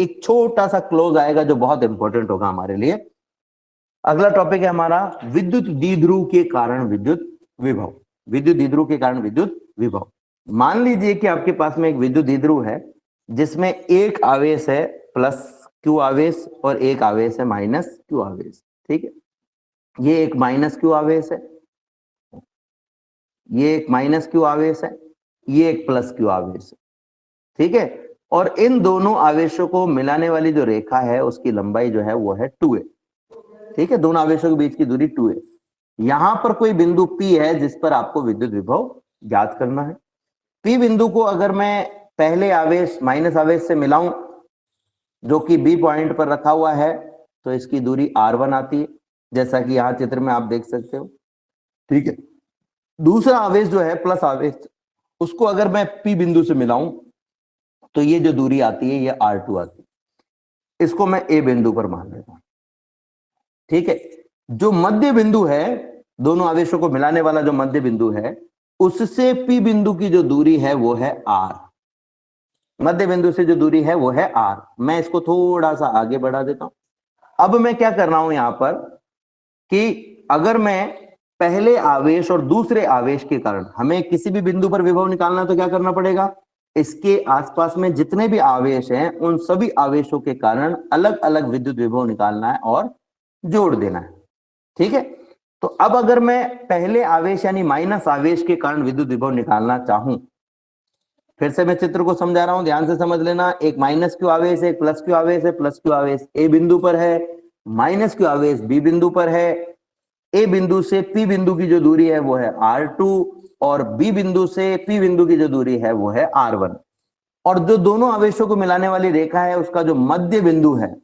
एक छोटा सा क्लोज आएगा जो बहुत इंपॉर्टेंट होगा हमारे लिए। अगला टॉपिक है हमारा विद्युत द्विध्रुव के कारण विद्युत विभव। विद्युत द्विध्रुव के कारण विद्युत विभव। मान लीजिए कि आपके पास में एक विद्युत द्विध्रुव है जिसमें एक आवेश है प्लस क्यू आवेश और एक आवेश है माइनस क्यू आवेश। ठीक है, ये एक माइनस क्यू आवेश है, ये एक माइनस क्यू आवेश है, ये एक प्लस क्यू आवेश है। ठीक है, और इन दोनों आवेशों को मिलाने वाली जो रेखा है उसकी लंबाई जो है वो है 2a। ठीक है, दोनों आवेशों के बीच की दूरी 2a। यहां पर कोई बिंदु P है जिस पर आपको विद्युत विभव ज्ञात करना है। P बिंदु को अगर मैं पहले आवेश माइनस आवेश से मिलाऊं जो कि B पॉइंट पर रखा हुआ है तो इसकी दूरी R1 आती है, जैसा कि यहां चित्र में आप देख सकते हो। ठीक है, दूसरा आवेश जो है प्लस आवेश, उसको अगर मैं P बिंदु से मिलाऊं तो ये जो दूरी आती है ये R2 आती है। इसको मैं A बिंदु पर मान लेता हूं। ठीक है, जो मध्य बिंदु है, दोनों आवेशों को मिलाने वाला जो मध्य बिंदु है, उससे P बिंदु की जो दूरी है वो है R। मध्य बिंदु से जो दूरी है वो है R। मैं इसको थोड़ा सा आगे बढ़ा देता हूं। अब मैं क्या कर रहा हूं यहां पर कि अगर मैं पहले आवेश और दूसरे आवेश के कारण हमें किसी भी बिंदु पर विभव निकालना तो क्या करना पड़ेगा, इसके आसपास में जितने भी आवेश हैं उन सभी आवेशों के कारण अलग अलग विद्युत विभव निकालना है और जोड़ देना है। ठीक है, तो अब अगर मैं पहले आवेश यानी माइनस आवेश के कारण विद्युत विभव निकालना चाहूं, फिर से मैं चित्र को समझा रहा हूं, ध्यान से समझ लेना। एक माइनस क्यू आवेश है, एक प्लस क्यू आवेश है। प्लस क्यू आवेश ए बिंदु पर है, माइनस क्यू आवेश बी बिंदु पर है। ए बिंदु से पी बिंदु की जो दूरी है वो है R2 और बी बिंदु से पी बिंदु की जो दूरी है वो है R1। और जो दोनों आवेशों को मिलाने वाली रेखा है उसका जो मध्य बिंदु है,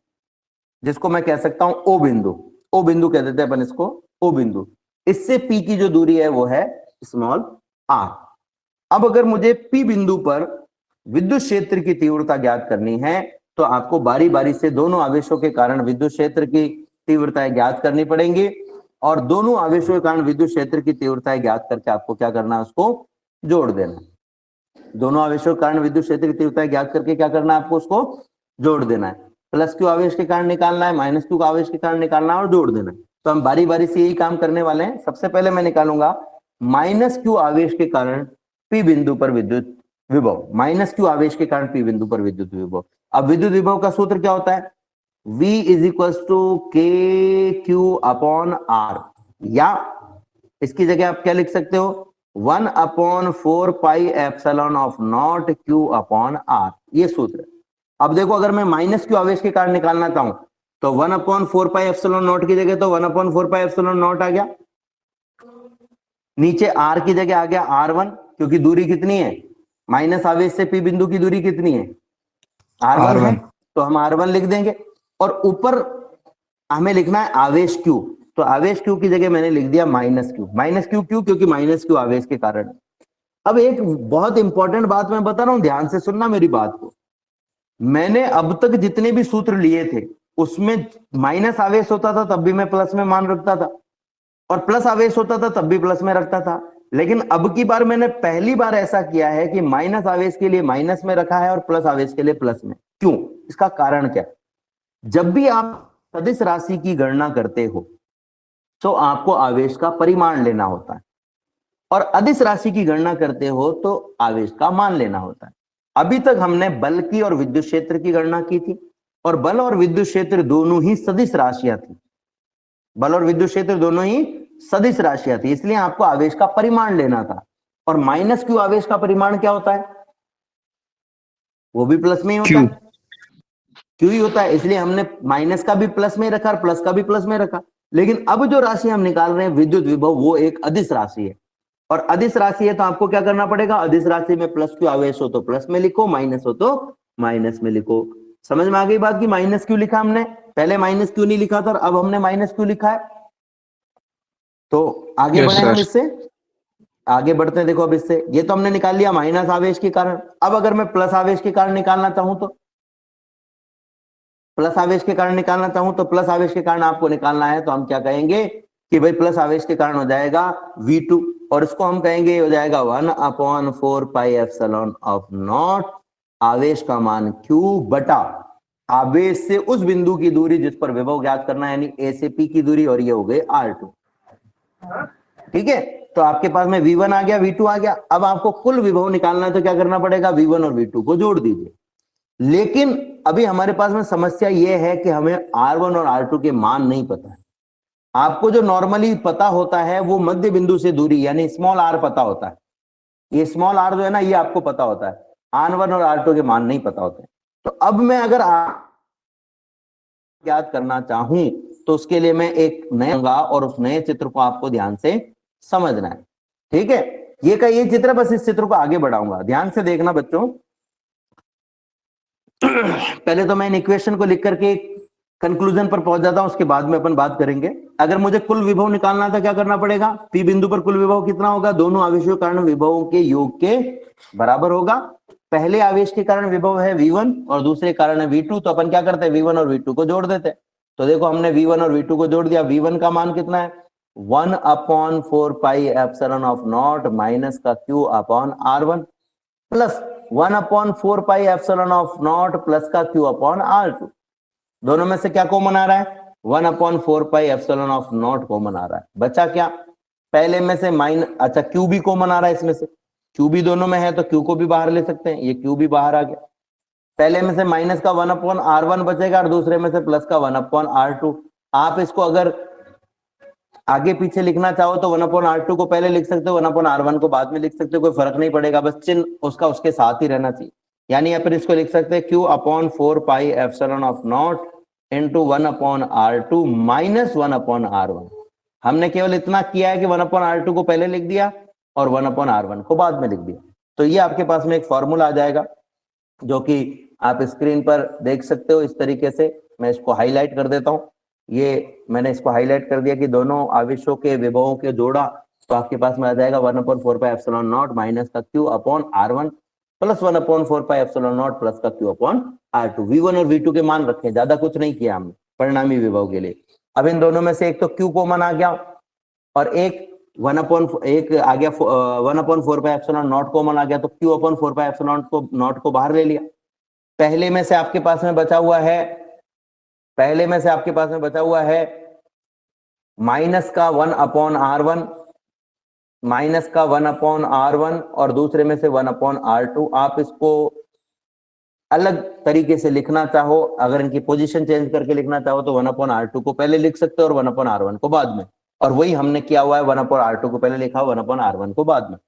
जिसको मैं कह सकता हूं ओ बिंदु, ओ बिंदु कह देते हैं अपन इसको, ओ बिंदु, इससे पी की जो दूरी है वो है स्मॉल r। अब अगर मुझे पी बिंदु पर विद्युत क्षेत्र की तीव्रता ज्ञात करनी है तो आपको बारी बारी से दोनों आवेशों के कारण विद्युत क्षेत्र की तीव्रताएं ज्ञात करनी पड़ेंगी और दोनों आवेशों के कारण विद्युत क्षेत्र की तीव्रताएं ज्ञात करके आपको क्या करना है, उसको जोड़ देना। दोनों आवेशों के कारण विद्युत क्षेत्र की तीव्रताएं ज्ञात करके क्या करना है, आपको उसको जोड़ देना है। प्लस क्यू आवेश के कारण निकालना है, माइनस क्यू आवेश के कारण निकालना है और जोड़ देना है। तो हम बारी बारी से यही काम करने वाले हैं। सबसे पहले मैं निकालूंगा माइनस क्यू आवेश के कारण पी बिंदु पर विद्युत विभव। माइनस क्यू आवेश के कारण पी बिंदु पर विद्युत विभव। अब विद्युत विभव का सूत्र क्या होता है, V is equal to k q upon r, या इसकी जगह आप क्या लिख सकते हो, 1/4 pi epsilon of naught q upon r, ये सूत्र है। अब देखो अगर मैं माइनस क्यू आवेश के कारण निकालना चाहूं तो 1/4 पाई एप्सिलॉन नॉट की जगह तो 1/4 पाई एप्सिलॉन नॉट आ गया, नीचे आर की जगह आ गया R1, क्योंकि दूरी कितनी है, माइनस आवेश से पी बिंदु की दूरी कितनी है, R1 है, तो हम R1 लिख देंगे। और ऊपर हमें लिखना है आवेश Q, तो आवेश Q की जगह मैंने लिख दिया माइनस क्यू। माइनस क्यू क्यों, क्योंकि माइनस क्यू आवेश के कारण। अब एक बहुत इंपॉर्टेंट बात मैं बता रहा हूं, ध्यान से सुनना मेरी बात को। मैंने अब तक जितने भी सूत्र लिए थे उसमें माइनस आवेश होता था तब भी मैं प्लस में मान रखता था और प्लस आवेश होता था तब भी प्लस में रखता था। लेकिन अब की बार मैंने पहली बार ऐसा किया है कि माइनस आवेश के लिए माइनस में रखा है और प्लस आवेश के लिए प्लस में। क्यों, इसका कारण क्या, जब भी आप सदिश राशि की गणना करते हो तो आपको आवेश का परिमाण लेना होता है और अदिश राशि की गणना करते हो तो आवेश का मान लेना होता है। अभी तक हमने बल की और विद्युत क्षेत्र की गणना की थी और बल और विद्युत क्षेत्र दोनों ही सदिश राशियां थी। बल और विद्युत क्षेत्र दोनों ही सदिश राशियां थी, इसलिए आपको आवेश का परिमाण लेना था। और माइनस क्यू आवेश का परिमाण क्या होता है, वो भी प्लस में ही होता है, क्यू ही होता है, इसलिए हमने माइनस का भी प्लस में रखा और प्लस का भी प्लस में रखा। लेकिन अब जो राशि हम निकाल रहे हैं विद्युत विभव, वो एक अदिश राशि है और अदिश राशि है तो आपको क्या करना पड़ेगा, अदिश राशि में प्लस क्यू आवेश हो तो प्लस में लिखो, माइनस हो तो माइनस में लिखो। समझ में आ गई बात की माइनस क्यू लिखा हमने, पहले माइनस क्यू नहीं लिखा था और अब हमने माइनस क्यू लिखा है। तो आगे बढ़े हम इससे, आगे बढ़ते हैं। देखो अब इससे ये तो हमने निकाल लिया माइनस आवेश के कारण। अब अगर मैं प्लस आवेश के कारण निकालना चाहूं तो प्लस आवेश के कारण निकालना चाहूं तो प्लस आवेश के कारण आपको निकालना है तो हम क्या कहेंगे कि भाई प्लस आवेश के कारण हो जाएगा V2 और इसको हम कहेंगे हो जाएगा 1/4 पाई एप्सिलॉन ऑफ नॉट आवेश का मान Q बटा आवेश से उस बिंदु की दूरी जिस पर विभव ज्ञात करना है, यानी ए से पी की दूरी, और ये हो गई R2। ठीक है, तो आपके पास में V1 आ गया, V2 आ गया। अब आपको कुल विभव निकालना है तो क्या करना पड़ेगा, V1 और V2 को जोड़ दीजिए। लेकिन अभी हमारे पास में समस्या यह है कि हमें R1 और R2 के मान नहीं पता है। आपको जो नॉर्मली पता होता है वो मध्य बिंदु से दूरी यानी स्मॉल r पता होता है। ये स्मॉल r जो है ना, ये आपको पता होता है, R1 और R2 के मान नहीं पता होते। तो अब मैं अगर ज्ञात करना चाहूं तो उसके लिए मैं एक नया और उस नए चित्र को आपको ध्यान से समझना है। ठीक है, ये चित्र, बस इस चित्र को आगे बढ़ाऊंगा, ध्यान से देखना बच्चों। पहले तो मैं इन इक्वेशन को लिख करके कंक्लूजन पर पहुंच जाता हूं, उसके बाद में अपन बात करेंगे। अगर मुझे कुल विभव निकालना था क्या करना पड़ेगा, पी बिंदु पर कुल विभव कितना होगा, दोनों आवेशों के कारण विभवों के योग के बराबर होगा। पहले आवेश के कारण विभव है V1 और दूसरे कारण है V2, तो अपन क्या करते हैं, V1 और V2 को जोड़ देते हैं। तो देखो हमने V1 और V2 को जोड़ दिया। V1 का मान कितना है, 1/4πε0 माइनस का Q upon R1 plus 1/4πε0 plus का Q अपॉन R2। दोनों में से क्या कॉमन आ रहा है, 1/4πε0 कॉमन आ रहा है। बचा क्या, पहले में से अच्छा Q भी कॉमन आ रहा है इसमें से, Q भी दोनों में है तो Q को भी बाहर ले सकते हैं, ये Q भी बाहर आ गया। पहले में से माइनस का 1/R1 बचेगा और दूसरे में से प्लस का 1/R2। आप इसको अगर आगे पीछे लिखना चाहो तो 1/R2 को पहले लिख सकते हो, 1/R1 को बाद में लिख सकते हो, कोई फर्क नहीं पड़ेगा, बस चिन्ह उसका उसके साथ ही रहना चाहिए। यानी अपन इसको लिख सकते हैं Q/4πε0 into 1/R2 minus 1/R1। हमने केवल इतना किया है कि 1/R2 को पहले लिख दिया और 1/R1 को बाद में लिख दिया। तो ये आपके पास में एक फॉर्मूला आ जाएगा जो कि आप स्क्रीन पर देख सकते हो इस तरीके से। मैं इसको हाईलाइट कर देता हूं, ये मैंने इसको हाईलाइट कर दिया कि दोनों आवेशों के विभवों के जोड़ा, तो आपके पास में आ जाएगा 1/4πε0 माइनस का Q upon R1 plus 1/4πε0 plus का Q अपॉन R2। V1 और V2 के मान रखे, ज्यादा कुछ नहीं किया हमने परिणामी विभव के लिए। अब इन दोनों में से एक तो Q कॉमन आ गया और एक 1/4πε0 कॉमन आ गया, तो Q/4πε0 को बाहर ले लिया। पहले में से आपके पास में बचा हुआ है माइनस का 1/R1 माइनस का 1/R1 और दूसरे में से 1/R2। आप इसको अलग तरीके से लिखना चाहो, अगर इनकी पोजीशन चेंज करके लिखना चाहो तो 1/R2 को पहले लिख सकते हो और 1/R1 को बाद में, और वही हमने किया हुआ है, 1/R2 को पहले लिखा, 1/R1 को बाद में।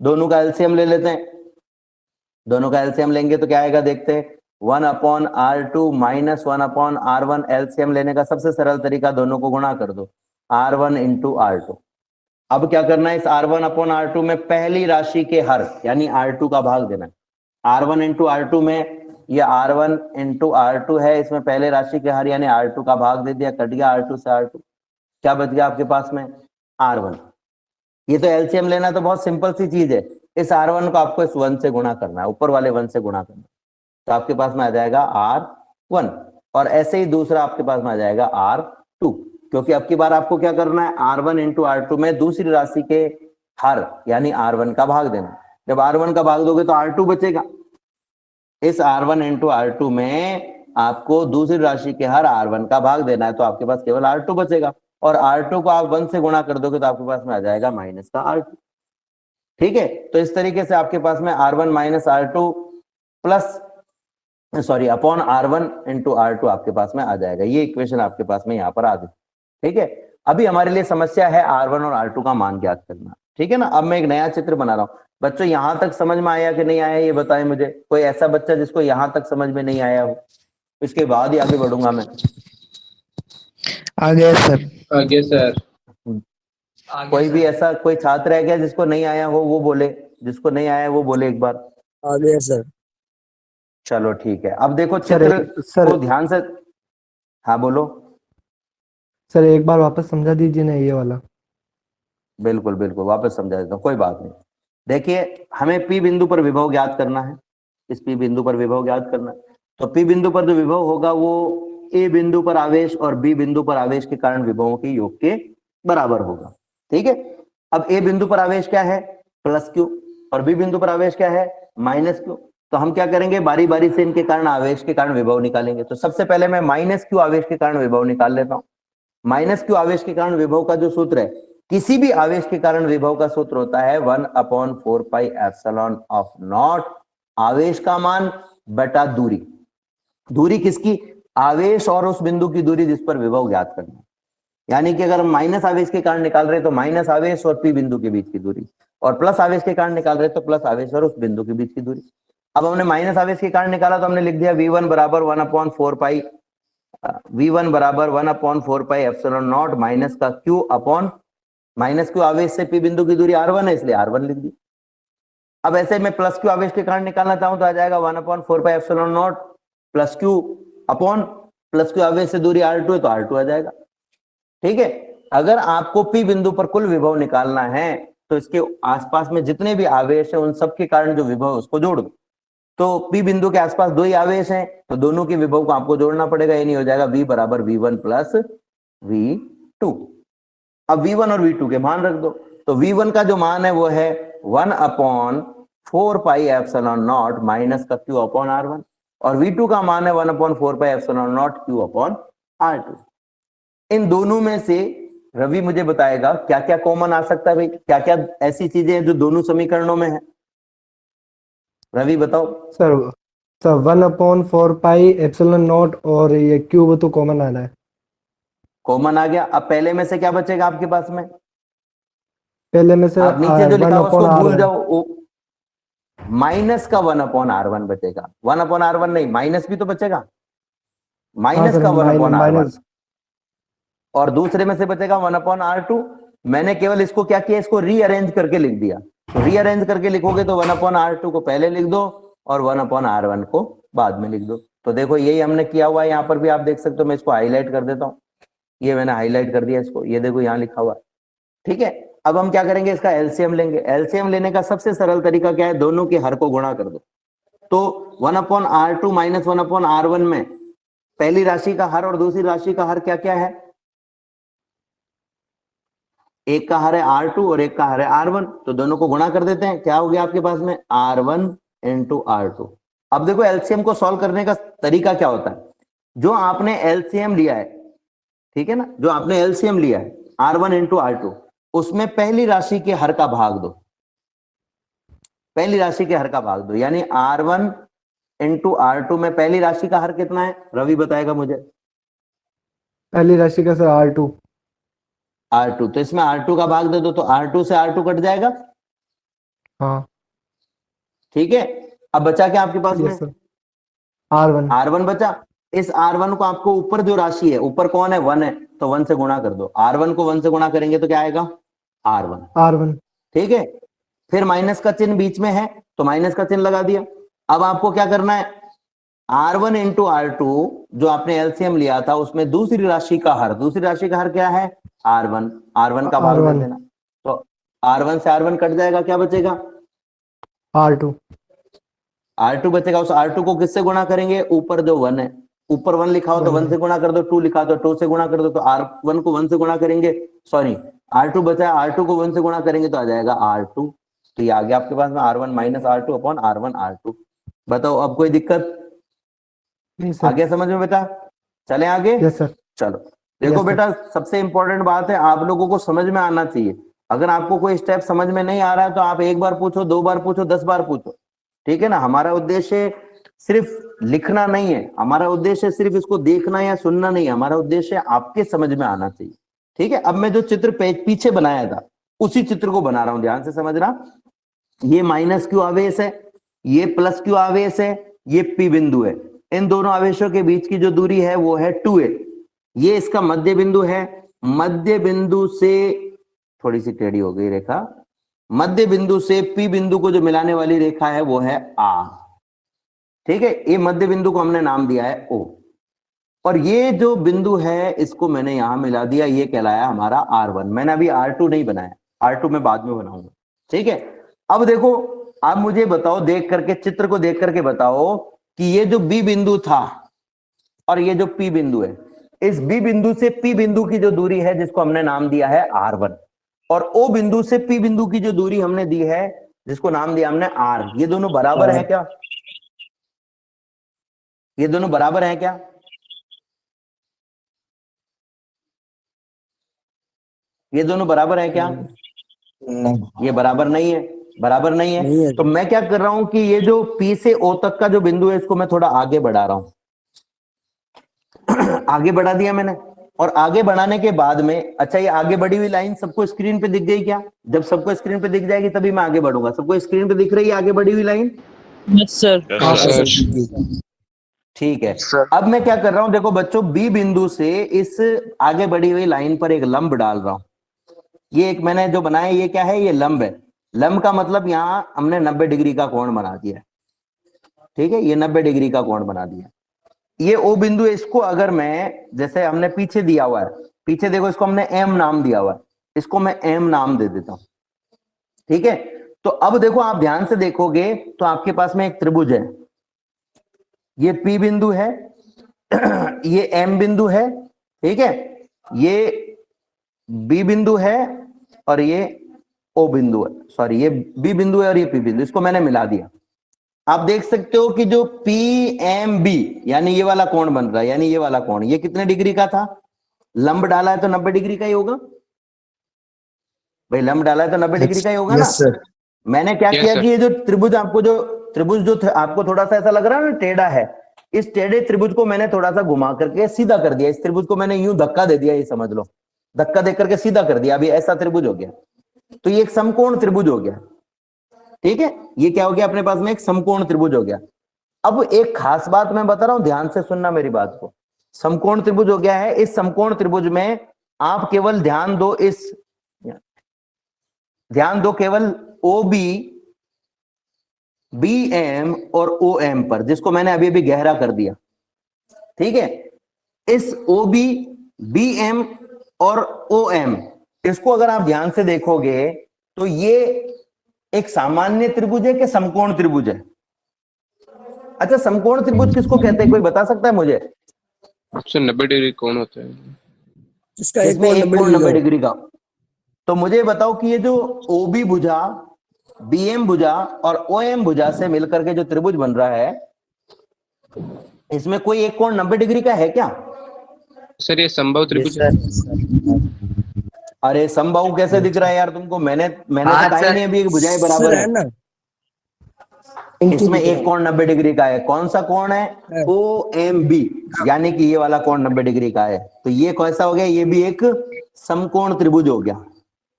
दोनों का एलसीएम ले लेते हैं। दोनों का एलसीएम लेंगे तो क्या आएगा, देखते हैं। 1/R2 माइनस 1/R1, एलसीएम लेने का सबसे सरल तरीका, दोनों को गुणा कर दो, R1 इंटू R2। अब क्या करना है, इस R1/R2 में पहली राशि के हर यानी R2 का भाग देना है। R1 इंटू R2 में ये R1 इंटू R2 है, इसमें पहले राशि के हर यानी R2 का भाग दे दिया, कट गया R2 से R2, क्या बच गया आपके पास में, R1। ये तो एलसीएम लेना तो बहुत सिंपल सी चीज है। इस R1 को आपको इस 1 से गुणा करना है, ऊपर वाले 1 से गुणा करना है, तो आपके पास में आ जाएगा R1। और ऐसे ही दूसरा आपके पास में आ जाएगा R2, क्योंकि अब की बार आपको क्या करना है, R1 इंटू R2 में दूसरी राशि के हर यानी R1 का भाग देना। जब R1 का भाग दोगे तो R2 बचेगा। इस R1 इंटू R2 में आपको दूसरी राशि के हर R1 का भाग देना है, तो आपके पास केवल R2 बचेगा, और R2 को आप 1 से गुणा कर दोगे तो आपके पास में आ जाएगा माइनस का R2। ठीक है, तो इस तरीके से आपके पास में R1 minus R2 plus sorry upon R1 into R2 आपके पास में आ जाएगा। ये इक्वेशन आपके पास में यहाँ पर आ गई। ठीक है, अभी हमारे लिए समस्या है R1 और R2 का मान ज्ञात करना। ठीक है ना, अब मैं एक नया चित्र बना रहा हूँ। बच्चों यहां तक समझ में आया कि नहीं आया, ये बताएं मुझे। कोई ऐसा बच्चा जिसको यहां तक समझ में नहीं आया हो, इसके बाद ही आगे बढ़ूंगा मैं। आ गया सर। आगे सर। कोई भी ऐसा कोई छात्र है क्या जिसको नहीं आया हो, वो बोले, जिसको नहीं आया वो बोले एक बार। आ गया सर। चलो ठीक है, अब देखो चित्र को ध्यान से, हाँ बोलो सर, एक बार वापस समझा दीजिए ना ये वाला। बिल्कुल बिल्कुल वापस समझा देता हूँ, कोई बात नहीं। देखिए हमें पी बिंदु पर विभव ज्ञात करना है, इस पी बिंदु पर विभव ज्ञात करना है। तो पी बिंदु पर जो विभव होगा वो ए बिंदु पर आवेश और बी बिंदु पर आवेश के कारण विभवों के योग के बराबर होगा। ठीक है, अब ए बिंदु पर आवेश क्या है, प्लस क्यू, और बी बिंदु पर आवेश क्या है, माइनस क्यू। तो हम क्या करेंगे, बारी बारी से इनके कारण आवेश के कारण विभव निकालेंगे। तो सबसे पहले मैं माइनस क्यू आवेश के कारण विभव निकाल लेता हूं। माइनस क्यू आवेश के कारण विभव का जो सूत्र है, किसी भी आवेश के कारण विभव का सूत्र होता है 1/4πε0 आवेश का मान बटा दूरी। दूरी किसकी, आवेश और उस बिंदु की दूरी जिस पर विभव ज्ञात करना है। यानी कि अगर हम माइनस आवेश के कारण निकाल रहे तो माइनस आवेश और पी बिंदु के बीच की दूरी, और प्लस आवेश के कारण निकाल रहे तो प्लस आवेश और उस बिंदु के बीच की दूरी। अब हमने माइनस आवेश के कारण निकाला तो हमने लिख दिया v1 बराबर 1/4πε0 माइनस का q अपॉन माइनस क्यू आवेश से पी बिंदु की दूरी r1 है, इसलिए r1 लिख दी। अब ऐसे मैं प्लस क्यू आवेश के कारण निकालना चाहूं तो आ जाएगा 1/4πε0 plus Q upon plus Q आवेश से दूरी r2 है तो r2 आ जाएगा। ठीक है, अगर आपको पी बिंदु पर कुल विभव निकालना है तो इसके आसपास में जितने भी आवेश हैं उन सब के कारण जो विभव है उसको जोड़ दो। तो पी बिंदु के आसपास दो ही आवेश हैं तो दोनों के विभव को आपको जोड़ना पड़ेगा, ये नहीं हो जाएगा v बराबर v1 प्लस v2। अब v1 और v2 के मान रख दो, तो v1 का जो मान है वो है 1/4πε0 माइनस का q अपॉन r1, और v2 का मान है 1/4πε0 q अपॉन r2। इन दोनों में से रवि मुझे बताएगा क्या क्या कॉमन आ सकता है भाई, क्या क्या ऐसी चीजें हैं जो दोनों समीकरणों में है। रवि बताओ। सर सर 1/4πε0 और ये क्यूब तो कॉमन आ रहा है। कॉमन आ गया। अब पहले में से क्या बचेगा आपके पास में, पहले में से आप नीचे जो लिखा हुआ उसको भूल 1/r1। जाओ, माइनस का 1/r1 बचेगा। 1/r1 नहीं, माइनस भी तो बचेगा, हाँ माइनस सर, का 1/r1 माइनस। और दूसरे में से बचेगा 1/r2। मैंने केवल इसको क्या किया, इसको रीअरेंज करके लिख दिया। तो रीअरेंज करके लिखोगे तो 1/r2 को पहले लिख दो और 1/r1 को बाद में लिख दो। तो देखो यही हमने किया हुआ है, यहाँ पर भी आप देख सकते हो। मैं इसको हाईलाइट कर देता हूँ, ये मैंने हाईलाइट कर दिया इसको, ये देखो यहाँ लिखा हुआ है। ठीक है, अब हम क्या करेंगे, इसका एलसीएम लेंगे। एलसीएम लेने का सबसे सरल तरीका क्या है, दोनों के हर को गुणा कर दो। तो 1/r2 माइनस 1/r1 में पहली राशि का हर और दूसरी राशि का हर क्या क्या है, एक का हर है r2 और एक का हर है r1, तो दोनों को गुणा कर देते हैं। क्या हो गया आपके पास में r1 इंटू r2। अब देखो एलसीएम को सॉल्व करने का तरीका क्या होता है, जो आपने एलसीएम लिया है, ठीक है ना, जो आपने एलसीएम लिया है r1 इंटू r2, उसमें पहली राशि के हर का भाग दो, पहली राशि के हर का भाग दो। यानी r1 इंटू r2 में पहली राशि का हर कितना है, रवि बताएगा मुझे। पहली राशि का सर r2। r2, तो इसमें r2 का भाग दे दो, तो r2 से r2 कट जाएगा। हाँ ठीक है, अब बचा क्या आपके पास में, यस सर, r1। r1 बचा। इस r1 को आपको ऊपर जो राशि है, ऊपर कौन है, 1 है, तो 1 से गुणा कर दो। r1 को 1 से गुणा करेंगे तो क्या आएगा, r1। ठीक है, फिर माइनस का चिन्ह बीच में है तो माइनस का चिन्ह लगा दिया। अब आपको क्या करना है, r1 इंटू r2 जो आपने एलसीएम लिया था उसमें दूसरी राशि का हर, दूसरी राशि का हर क्या है, r1, r1 का भाग दे r1 देना। तो r1 से r1 कट जाएगा, क्या बचेगा, r2। r2 बचेगा। उस r2 को किससे गुणा करेंगे, ऊपर जो 1 है, ऊपर 1 लिखा हो तो 1 से गुणा कर दो, 2 लिखा हो तो 2 से गुणा कर दो। तो r1 को 1 से गुणा करेंगे, सॉरी r2 बचा है, r2 को 1 से गुणा करेंगे तो आ जाएगा r2। तो ये आ गया आपके पास में r1 minus r2 upon r1 r2। बताओ अब कोई दिक्कत, नहीं आ सर। गया समझ में बेटा, चले आगे। Yes sir. चलो देखो Yes, बेटा, सबसे इंपॉर्टेंट बात है आप लोगों को समझ में आना चाहिए। अगर आपको कोई स्टेप समझ में नहीं आ रहा है तो आप एक बार पूछो, 2 बार पूछो, 10 बार पूछो, ठीक है ना। हमारा उद्देश्य सिर्फ लिखना नहीं है, हमारा उद्देश्य सिर्फ इसको देखना या सुनना नहीं है, हमारा उद्देश्य आपके समझ में आना चाहिए। ठीक है, अब मैं जो चित्र पीछे बनाया था उसी चित्र को बना रहा हूं, ध्यान से समझना। ये माइनस क्यू आवेश है, ये प्लस क्यू आवेश है, ये पी बिंदु है। इन दोनों आवेशों के बीच की जो दूरी है वो है 2a। ये इसका मध्य बिंदु है, मध्य बिंदु से थोड़ी सी टेढ़ी हो गई रेखा, मध्य बिंदु से पी बिंदु को जो मिलाने वाली रेखा है वो है r। ठीक है, ये मध्य बिंदु को हमने नाम दिया है o, और ये जो बिंदु है इसको मैंने यहां मिला दिया, ये कहलाया हमारा r1। मैंने अभी r2 नहीं बनाया, r2 मैं बाद में बनाऊंगा। ठीक है, अब देखो आप मुझे बताओ, देख करके चित्र को देख करके बताओ कि ये जो बी बिंदु था और ये जो पी बिंदु है, इस बी बिंदु से पी बिंदु की जो दूरी है जिसको हमने नाम दिया है r1, और ओ बिंदु से पी बिंदु की जो दूरी हमने दी है जिसको नाम दिया हमने r, ये दोनों बराबर है क्या, ये दोनों बराबर हैं क्या? ये दोनों बराबर है क्या? नहीं ये बराबर नहीं है, बराबर नहीं नहीं है। है। तो मैं क्या कर रहा हूं कि ये जो P से O तक का जो बिंदु है इसको मैं थोड़ा आगे बढ़ा रहा हूं। आगे बढ़ा दिया मैंने, और आगे बढ़ाने के बाद में, अच्छा ये आगे बढ़ी हुई लाइन सबको स्क्रीन पे दिख गई क्या? जब सबको स्क्रीन पे दिख जाएगी तभी मैं आगे बढ़ूंगा। सबको स्क्रीन पे दिख रही है आगे बढ़ी हुई लाइन? Yes sir. हाँ सर ठीक है। अब मैं क्या कर रहा हूं, देखो बच्चों, बी बिंदु से इस आगे बढ़ी हुई लाइन पर एक लंब डाल रहा हूं। ये एक मैंने जो बनाया, ये क्या है? ये लंब है। लंब का मतलब यहां हमने 90 डिग्री का कोण बना दिया। ठीक है, ये 90 डिग्री का कोण बना दिया। ये ओ बिंदु है, इसको अगर मैं, जैसे हमने पीछे दिया हुआ है, पीछे देखो इसको हमने एम नाम दिया हुआ है, इसको मैं एम नाम दे देता हूं। ठीक है, तो अब देखो आप ध्यान से देखोगे तो आपके पास में एक त्रिभुज है। ये पी बिंदु है, ये एम बिंदु है, ठीक है, ये बी बिंदु है, और ये ओ बिंदु है, सॉरी ये बी बिंदु है और ये पी बिंदु, इसको मैंने मिला दिया। आप देख सकते हो कि जो पी एम बी यानी ये वाला कोण बन रहा है, यानी ये वाला कोण, ये कितने डिग्री का था? लंब डाला है तो 90 डिग्री का ही होगा भाई, लंब डाला है तो 90 डिग्री का ही होगा ना। यस सर मैंने क्या किया कि ये जो त्रिभुज आपको थोड़ा सा ऐसा लग रहा है ना टेढ़ा है, इस टेढ़े त्रिभुज को मैंने थोड़ा सा घुमा करके सीधा कर दिया। इस त्रिभुज को मैंने यूं धक्का दे दिया, ये समझ लो, धक्का दे करके सीधा कर दिया। अभी ऐसा त्रिभुज हो गया, तो ये एक समकोण त्रिभुज हो गया। ठीक है, ये क्या हो गया अपने पास में? एक समकोण त्रिभुज हो गया। अब एक खास बात मैं बता रहा हूं, ध्यान से सुनना मेरी बात को। समकोण त्रिभुज हो गया है। इस समकोण त्रिभुज में आप केवल ध्यान दो केवल ओ बी, बी एम और ओ एम पर, जिसको मैंने अभी अभी गहरा कर दिया। ठीक है, इस ओ बी, बी एम और ओ एम, इसको अगर आप ध्यान से देखोगे तो ये एक सामान्य त्रिभुज है कि समकोण त्रिभुज है? अच्छा, समकोण त्रिभुज किसको कहते हैं, कोई बता सकता है मुझे? 90 डिग्री कौन होता है? इसका इसमें एक कोण 90 90 डिग्री का। तो मुझे बताओ कि ये जो ओबी भुजा, बीएम भुजा और ओएम भुजा से मिलकर के जो त्रिभुज बन रहा है, इसमें कोई एक कोण 90 डिग्री का है क्या? सर ये संभव त्रिभुज है। अरे समबाहु कैसे दिख रहा है यार तुमको? मैंने बताया नहीं अभी, एक भुजाएं बराबर है। ना इसमें एक कोण 90 डिग्री का है। कौन सा कोण है? ओ एम बी, यानी कि ये वाला कोण 90 डिग्री का है। तो ये कैसा हो गया? ये भी एक समकोण त्रिभुज हो गया।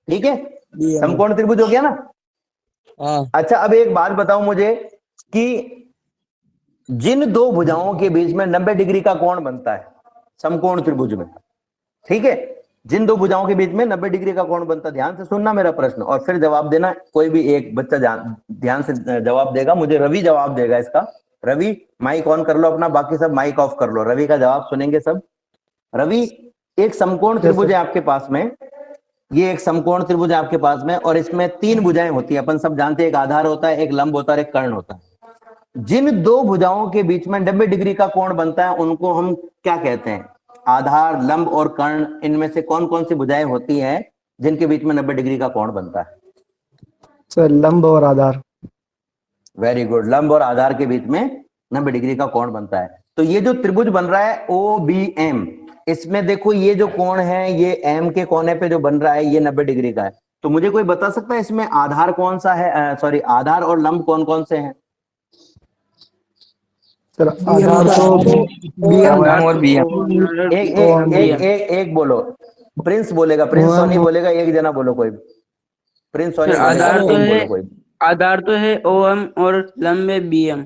ठीक है, समकोण त्रिभुज हो गया ना। हाँ अच्छा, अब एक बात बताओ मुझे कि जिन दो भुजाओं के बीच में 90 डिग्री का कोण बनता है समकोण त्रिभुज में, ठीक है, जिन दो भुजाओं के बीच में 90 डिग्री का कोण बनता है, ध्यान से सुनना मेरा प्रश्न और फिर जवाब देना। कोई भी एक बच्चा ध्यान से जवाब देगा। मुझे रवि जवाब देगा इसका। रवि माइक ऑन कर लो अपना, बाकी सब माइक ऑफ कर लो। रवि का जवाब सुनेंगे सब। रवि, एक समकोण त्रिभुज है आपके पास में, ये एक समकोण त्रिभुज है आपके पास में, और इसमें तीन भुजाएं होती है, अपन सब जानते हैं। एक आधार होता है, एक लंब होता है, एक कर्ण होता है। जिन दो भुजाओं के बीच में 90 डिग्री का कोण बनता है उनको हम क्या कहते हैं? आधार, लंब और कर्ण। इनमें से कौन कौन सी भुजाएं होती हैं जिनके बीच में 90 डिग्री का कोण बनता है? सर लंब और आधार। वेरी गुड, लंब और आधार के बीच में 90 डिग्री का कोण बनता है। तो ये जो त्रिभुज बन रहा है ओ बी एम, इसमें देखो ये जो कोण है, ये एम के कोने पे जो बन रहा है ये 90 डिग्री का है। तो मुझे कोई बता सकता है इसमें आधार कौन सा है? सॉरी, आधार और लंब कौन कौन से हैं? सर आधार तो BM एक बोलो, प्रिंस बोलेगा, प्रिंस सोनी बोलेगा, एक जना बोलो कोई। प्रिंस सोनी बोलेगा, आधार तो एक है, बोलो कोई। आधार तो है OM और लंब में BM।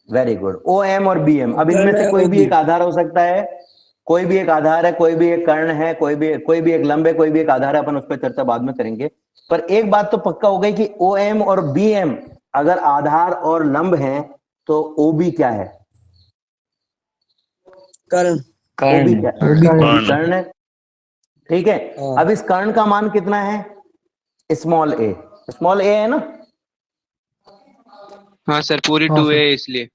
Very good, O M और बी एम। अब इनमें से कोई भी एक आधार हो सकता है, कोई भी एक आधार है, कोई भी एक कर्ण है, कोई भी एक लंब है, कोई भी एक आधार है। अपन उस पर चर्चा बाद में करेंगे। पर एक बात तो पक्का हो गई कि ओ एम और बी एम अगर आधार और लंब है तो ओ बी क्या है? कर्ण ओबी क्या है? कर्ण है। ठीक है, अब इस कर्ण का मान कितना है? स्मॉल ए। स्मॉल ए है ना? हाँ सर, पूरी 2 है इसलिए।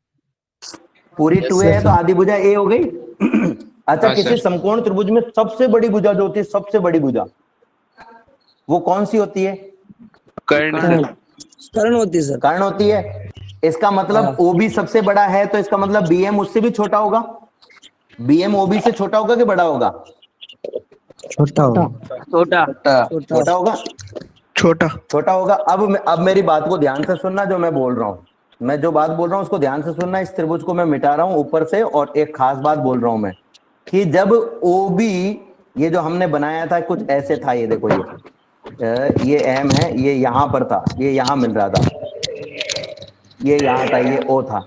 पूरी 2 है तो आधी भुजा ए हो गई। अच्छा, हाँ, किसी सर। समकोण त्रिभुज में सबसे बड़ी भुजा जो होती है, सबसे बड़ी भुजा, वो कौन सी होती है? कर्ण सर। कर्ण होती है सर। कर्ण होती है। इसका मतलब हाँ। OB सबसे बड़ा है, तो इसका मतलब BM उससे भी छोटा होगा। BM OB से छोटा होगा कि बड़ा होगा? छोटा होगा। छोटा। छोटा होगा। छोटा। छोटा होगा। अब मेरी बात को ध्यान से सुनना, जो मैं बोल रहा हूं, मैं जो बात बोल रहा हूं उसको ध्यान से सुनना। इस त्रिभुज को मैं मिटा रहा हूं ऊपर से, और एक खास बात बोल रहा हूं मैं, कि जब OB ये जो हमने बनाया था कुछ ऐसे था, ये देखो, ये M है, ये यहां पर था, ये यहां मिल रहा था, ये यहां था, ये O था।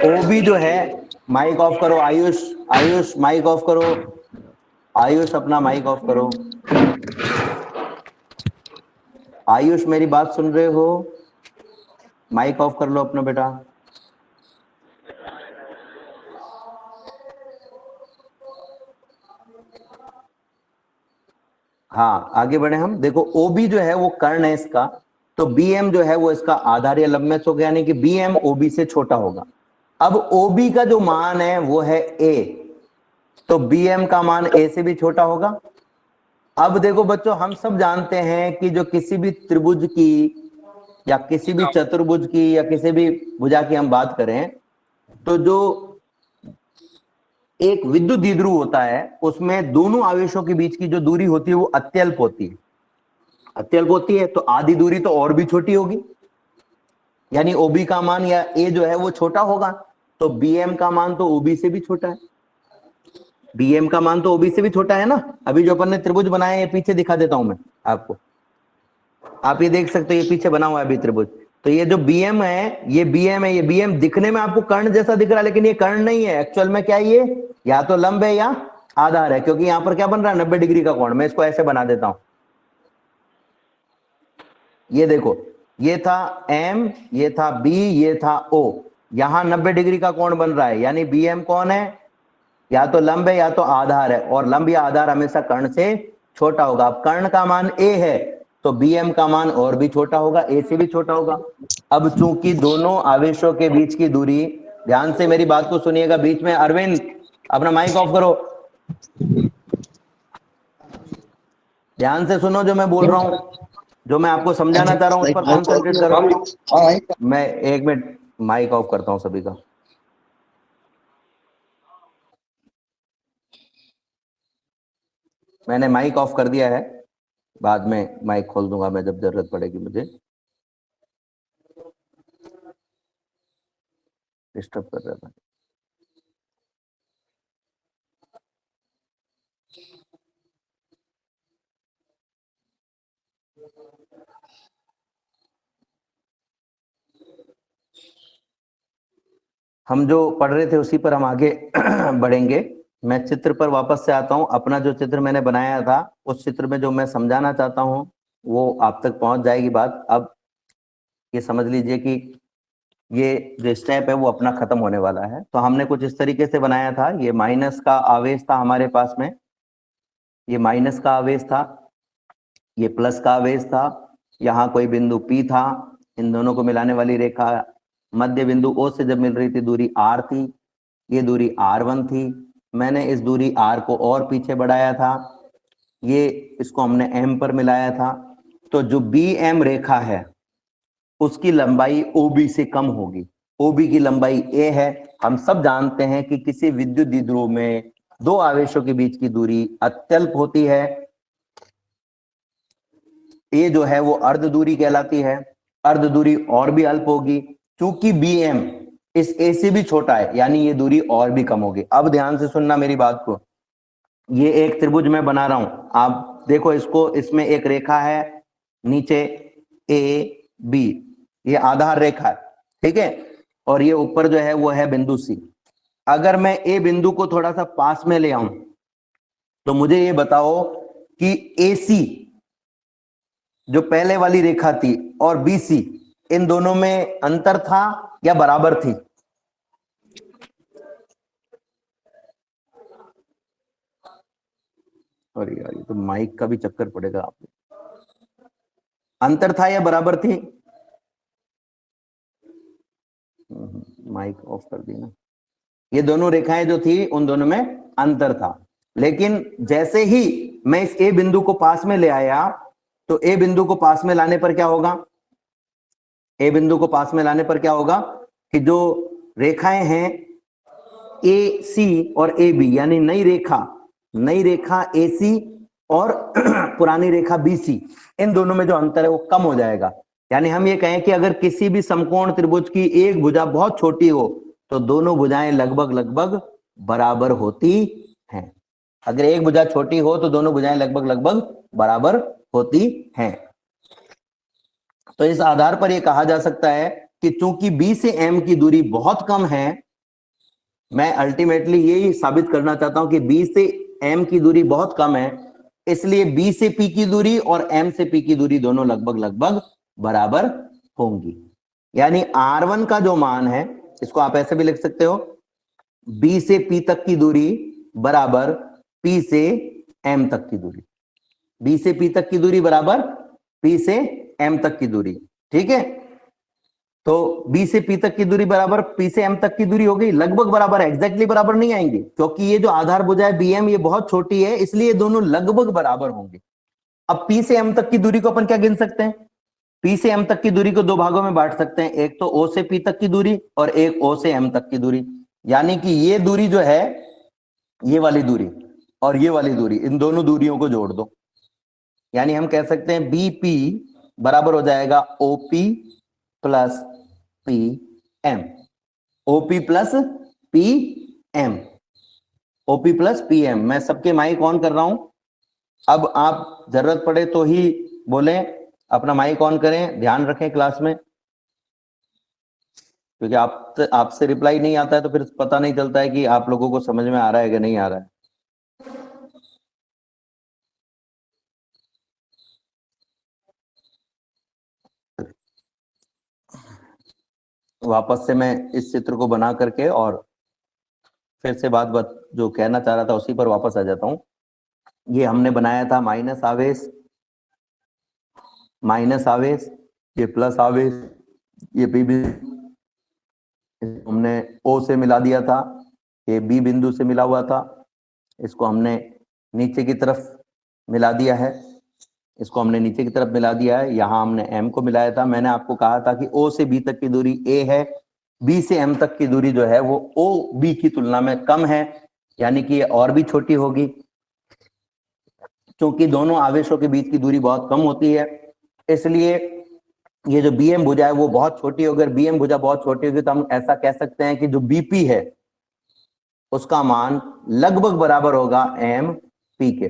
OB जो है, माइक ऑफ करो आयुष, आयुष माइक ऑफ करो, आयुष अपना माइक ऑफ करो। आयुष मेरी बात सुन रहे हो? माइक ऑफ कर लो अपना बेटा। हाँ, आगे बढ़े हम। देखो OB जो है वो कर्ण है इसका, तो BM जो है वो इसका आधार या लंबवत होगा, यानी कि BM OB से छोटा होगा। अब OB का जो मान है वो है A, तो BM का मान A से भी छोटा होगा। अब देखो बच्चों, हम सब जानते हैं कि जो किसी भी त्रिभुज की या किसी भी चतुर्भुज की या किसी भी भुजा की हम बात करें, तो जो एक विद्युत द्विध्रुव होता है उसमें दोनों आवेशों के बीच की जो दूरी होती है वो अत्यल्प होती है। अत्यल्प होती है तो आधी दूरी तो और भी छोटी होगी, यानी OB का मान या A जो है वो छोटा होगा, तो BM का मान तो OB से भी छोटा है। BM का मान तो OB से भी छोटा है ना। अभी जो अपन ने त्रिभुज बनाया है, ये पीछे दिखा देता हूं मैं आपको, आप ये देख सकते हो, ये पीछे बना हुआ है अभी त्रिभुज। तो ये जो BM है, ये BM है, ये BM दिखने में आपको कर्ण जैसा दिख रहा है, लेकिन ये कर्ण नहीं है। एक्चुअल में क्या है, ये या तो लंब है या आधार है, क्योंकि यहां पर क्या बन रहा है, 90 डिग्री का कोण। मैं इसको ऐसे बना देता हूं, ये देखो, ये था M, ये था B, ये था O, यहां 90 डिग्री का कोण बन रहा है, यानी BM कौन है, या तो लंब है या तो आधार है, और लंब या आधार हमेशा कर्ण से छोटा होगा। अब कर्ण का मान A है, तो BM का मान और भी छोटा होगा, A से भी छोटा होगा। अब चूंकि दोनों आवेशों के बीच की दूरी, ध्यान से मेरी बात को सुनिएगा, बीच में अरविंद अपना माइक ऑफ करो, ध्यान से सुनो जो मैं बोल रहा हूं, जो मैं आपको समझाना चाह रहा हूं उस पर कॉन्सेंट्रेट करो। मैं 1 मिनट माइक ऑफ करता हूं सभी का। मैंने माइक ऑफ कर दिया है, बाद में माइक खोल दूंगा मैं जब जरूरत पड़ेगी मुझे। डिस्टर्ब कर रहा था। हम जो पढ़ रहे थे उसी पर हम आगे बढ़ेंगे। मैं चित्र पर वापस से आता हूं। अपना जो चित्र मैंने बनाया था, उस चित्र में जो मैं समझाना चाहता हूं वो आप तक पहुंच जाएगी बात। अब ये समझ लीजिए कि ये जो स्टेप है वो अपना खत्म होने वाला है। तो हमने कुछ इस तरीके से बनाया था, ये माइनस का आवेश था हमारे पास में, ये माइनस का आवेश था, ये प्लस का आवेश था, यहाँ कोई बिंदु P था, इन दोनों को मिलाने वाली रेखा मध्य बिंदु O से जब मिल रही थी दूरी R थी, ये दूरी R1 थी। मैंने इस दूरी R को और पीछे बढ़ाया था, ये इसको हमने M पर मिलाया था। तो जो BM रेखा है उसकी लंबाई OB से कम होगी। OB की लंबाई A है। हम सब जानते हैं कि किसी विद्युत द्विध्रुव में दो आवेशों के बीच की दूरी अत्यल्प होती है। ये जो है वो अर्ध दूरी कहलाती है। अर्ध दूरी और भी अल्प होगी, क्योंकि BM इस A से भी छोटा है, यानी ये दूरी और भी कम होगी। अब ध्यान से सुनना मेरी बात को, ये एक त्रिभुज मैं बना रहा हूं, आप देखो इसको, इसमें एक रेखा है नीचे AB, ये आधार रेखा है, ठीक है, और ये ऊपर जो है वो है बिंदु C। अगर मैं A बिंदु को थोड़ा सा पास में ले आऊं तो मुझे ये बताओ कि AC जो पहले वाली रेखा थी और BC, इन दोनों में अंतर था या बराबर थी? अरे यार, ये तो माइक का भी चक्कर पड़ेगा आपको। अंतर था या बराबर थी? माइक ऑफ कर दी ना। ये दोनों रेखाएं जो थी उन दोनों में अंतर था, लेकिन जैसे ही मैं इस A बिंदु को पास में ले आया, तो A बिंदु को पास में लाने पर क्या होगा, A बिंदु को पास में लाने पर क्या होगा, कि जो रेखाएं हैं ए सी और ए बी, यानी नई रेखा ए सी और पुरानी रेखा बी सी, इन दोनों में जो अंतर है वो कम हो जाएगा। यानी हम ये कहें कि अगर किसी भी समकोण त्रिभुज की एक भुजा बहुत छोटी हो तो दोनों भुजाएं लगभग लगभग बराबर होती हैं। अगर एक भुजा छोटी हो तो दोनों भुजाएं लगभग लगभग बराबर होती हैं। तो इस आधार पर यह कहा जा सकता है कि चूंकि बी से एम की दूरी बहुत कम है, मैं अल्टीमेटली यही साबित करना चाहता हूं कि बी से एम की दूरी बहुत कम है, इसलिए बी से पी की दूरी और एम से पी की दूरी दोनों लगभग लगभग बराबर होंगी। यानी R1 का जो मान है, इसको आप ऐसे भी लिख सकते हो, बी से पी तक की दूरी बराबर पी से एम तक की दूरी, बी से पी तक की दूरी बराबर पी से एम तक की दूरी। ठीक है, तो बी से पी तक की दूरी बराबर पी से एम तक की दूरी हो गई। लगभग बराबर, एग्जैक्टली बराबर नहीं आएंगी, क्योंकि ये जो आधार भुजा है बी एम ये बहुत छोटी है, इसलिए दोनों लगभग बराबर होंगे। अब पी से एम तक की दूरी को अपन क्या गिन सकते हैं? पी से एम तक की दूरी को दो भागों में बांट सकते हैं, एक तो ओ से पी तक की दूरी और एक ओ से एम तक की दूरी। यानी कि ये दूरी जो है, ये वाली दूरी और ये वाली दूरी, इन दोनों दूरियों को जोड़ दो। यानी हम कह सकते हैं बीपी बराबर हो जाएगा OP plus P M, OP plus P M, OP plus P M. मैं सबके माइक ऑन कर रहा हूं, अब आप जरूरत पड़े तो ही बोलें, अपना माइक ऑन करें, ध्यान रखें क्लास में, क्योंकि आपसे रिप्लाई नहीं आता है तो फिर पता नहीं चलता है कि आप लोगों को समझ में आ रहा है कि नहीं आ रहा है। वापस से मैं इस चित्र को बना करके और फिर से बात जो कहना चाह रहा था उसी पर वापस आ जाता हूं। ये हमने बनाया था माइनस आवेश, ये प्लस आवेश, ये पी बिंदु हमने ओ से मिला दिया था, ये बी बिंदु से मिला हुआ था, इसको हमने नीचे की तरफ मिला दिया है, इसको हमने नीचे की तरफ मिला दिया है, यहां हमने एम को मिलाया था। मैंने आपको कहा था कि ओ से बी तक की दूरी ए है, बी से एम तक की दूरी जो है वो ओ बी की तुलना में कम है, यानी कि ये और भी छोटी होगी। क्योंकि दोनों आवेशों के बीच की दूरी बहुत कम होती है, इसलिए ये जो बी एम भुजा है वो बहुत छोटी होगी। अगर बी एम भुजा बहुत छोटी होगी तो हम ऐसा कह सकते हैं कि जो बीपी है उसका मान लगभग बराबर होगा एम पी के।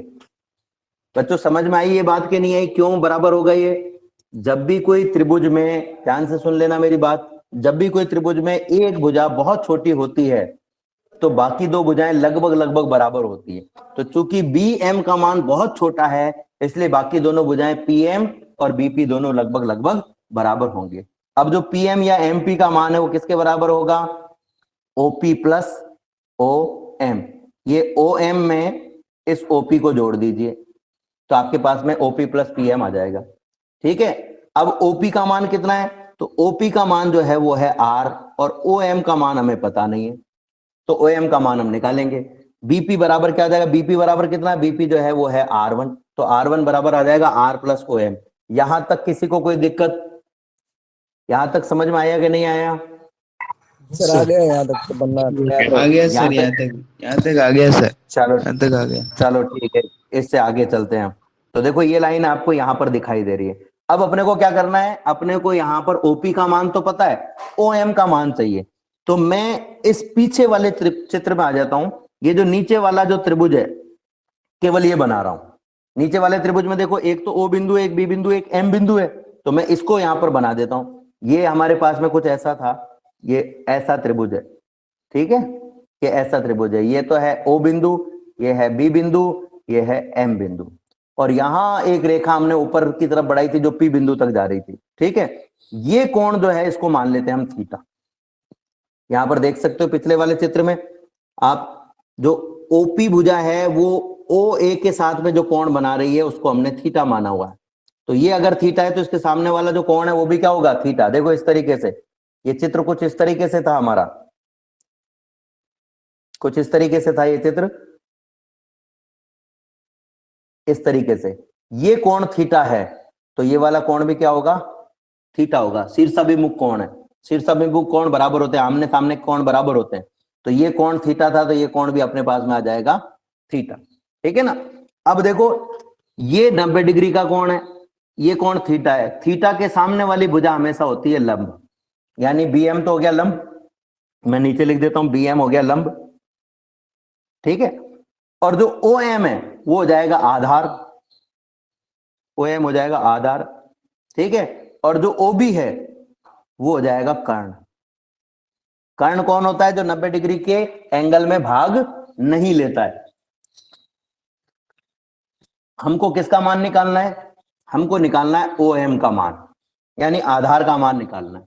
बच्चों समझ में आई ये बात कि नहीं आई, क्यों बराबर होगा ये? जब भी कोई त्रिभुज में, ध्यान से सुन लेना मेरी बात, जब भी कोई त्रिभुज में एक भुजा बहुत छोटी होती है तो बाकी दो भुजाएं लगभग लगभग बराबर होती है। तो चूंकि बी एम का मान बहुत छोटा है, इसलिए बाकी दोनों भुजाएं पी एम और बीपी दोनों लगभग लगभग बराबर होंगे। अब जो पी एम या एम पी का मान है वो किसके बराबर होगा? OP plus O M. ये ओ एम में इस ओपी को जोड़ दीजिए तो आपके पास में ओपी प्लस पी एम आ जाएगा। ठीक है, अब ओपी का मान कितना है? तो ओपी का मान जो है वो है आर, और ओ एम का मान हमें पता नहीं है, तो ओ एम का मान हम निकालेंगे। बीपी बराबर क्या आ जाएगा? बीपी बराबर कितना? बीपी जो है वो है R1, तो R1 बराबर आ जाएगा आर प्लस ओ एम। यहां तक किसी को कोई दिक्कत? यहां तक समझ में आया कि नहीं आया? सर आ गया यहाँ तक तो बनना आ गया सर, यहाँ तक आ गया सर, चलो यहाँ तक आ गया। चलो ठीक है, इससे आगे चलते हैं। तो देखो ये लाइन आपको यहाँ पर दिखाई दे रही है। अब अपने को क्या करना है? अपने को यहाँ पर ओपी का मान तो पता है, ओ एम का मान चाहिए। तो मैं इस पीछे वाले चित्र में आ जाता हूं। ये जो नीचे वाला जो त्रिभुज है केवल ये बना रहा हूं। नीचे वाले त्रिभुज में देखो, एक तो ओ बिंदु, एक बी बिंदु, एक एम बिंदु है, तो मैं इसको यहां पर बना देता हूं। ये हमारे पास में कुछ ऐसा था, ये ऐसा त्रिभुज है, ठीक है, ये ऐसा त्रिभुज है। ये तो है ओ बिंदु, ये है बी बिंदु, ये है एम बिंदु, और यहां एक रेखा हमने ऊपर की तरफ बढ़ाई थी जो पी बिंदु तक जा रही थी। ठीक है, ये कोण जो है इसको मान लेते हैं हम थीटा। यहां पर देख सकते हो पिछले वाले चित्र में आप, जो ओपी भुजा है वो ओ ए के साथ में जो कोण बना रही है उसको हमने थीटा माना हुआ है। तो ये अगर थीटा है तो इसके सामने वाला जो कोण है वो भी क्या होगा? थीटा। देखो इस तरीके से, ये चित्र कुछ इस तरीके से था हमारा, कुछ इस तरीके से था ये चित्र, इस तरीके से। ये कोण थीटा है तो ये वाला कोण भी क्या होगा? थीटा होगा, शीर्षाभिमुख कोण है। शीर्षाभिमुख कोण बराबर होते हैं, आमने सामने कोण बराबर होते हैं। तो ये कोण थीटा था, तो ये कोण भी अपने पास में आ जाएगा थीटा। ठीक है ना। अब देखो ये 90 डिग्री का कोण है, ये कोण थीटा है। थीटा के सामने वाली भुजा हमेशा होती है लंब, यानी BM तो हो गया लंब, मैं नीचे लिख देता हूं BM हो गया लंब। ठीक है। और जो OM है वो हो जाएगा आधार, OM हो जाएगा आधार। ठीक है। और जो OB है वो हो जाएगा कर्ण। कर्ण कौन होता है? जो 90 डिग्री के एंगल में भाग नहीं लेता है। हमको किसका मान निकालना है? हमको निकालना है OM का मान, यानी आधार का मान निकालना है।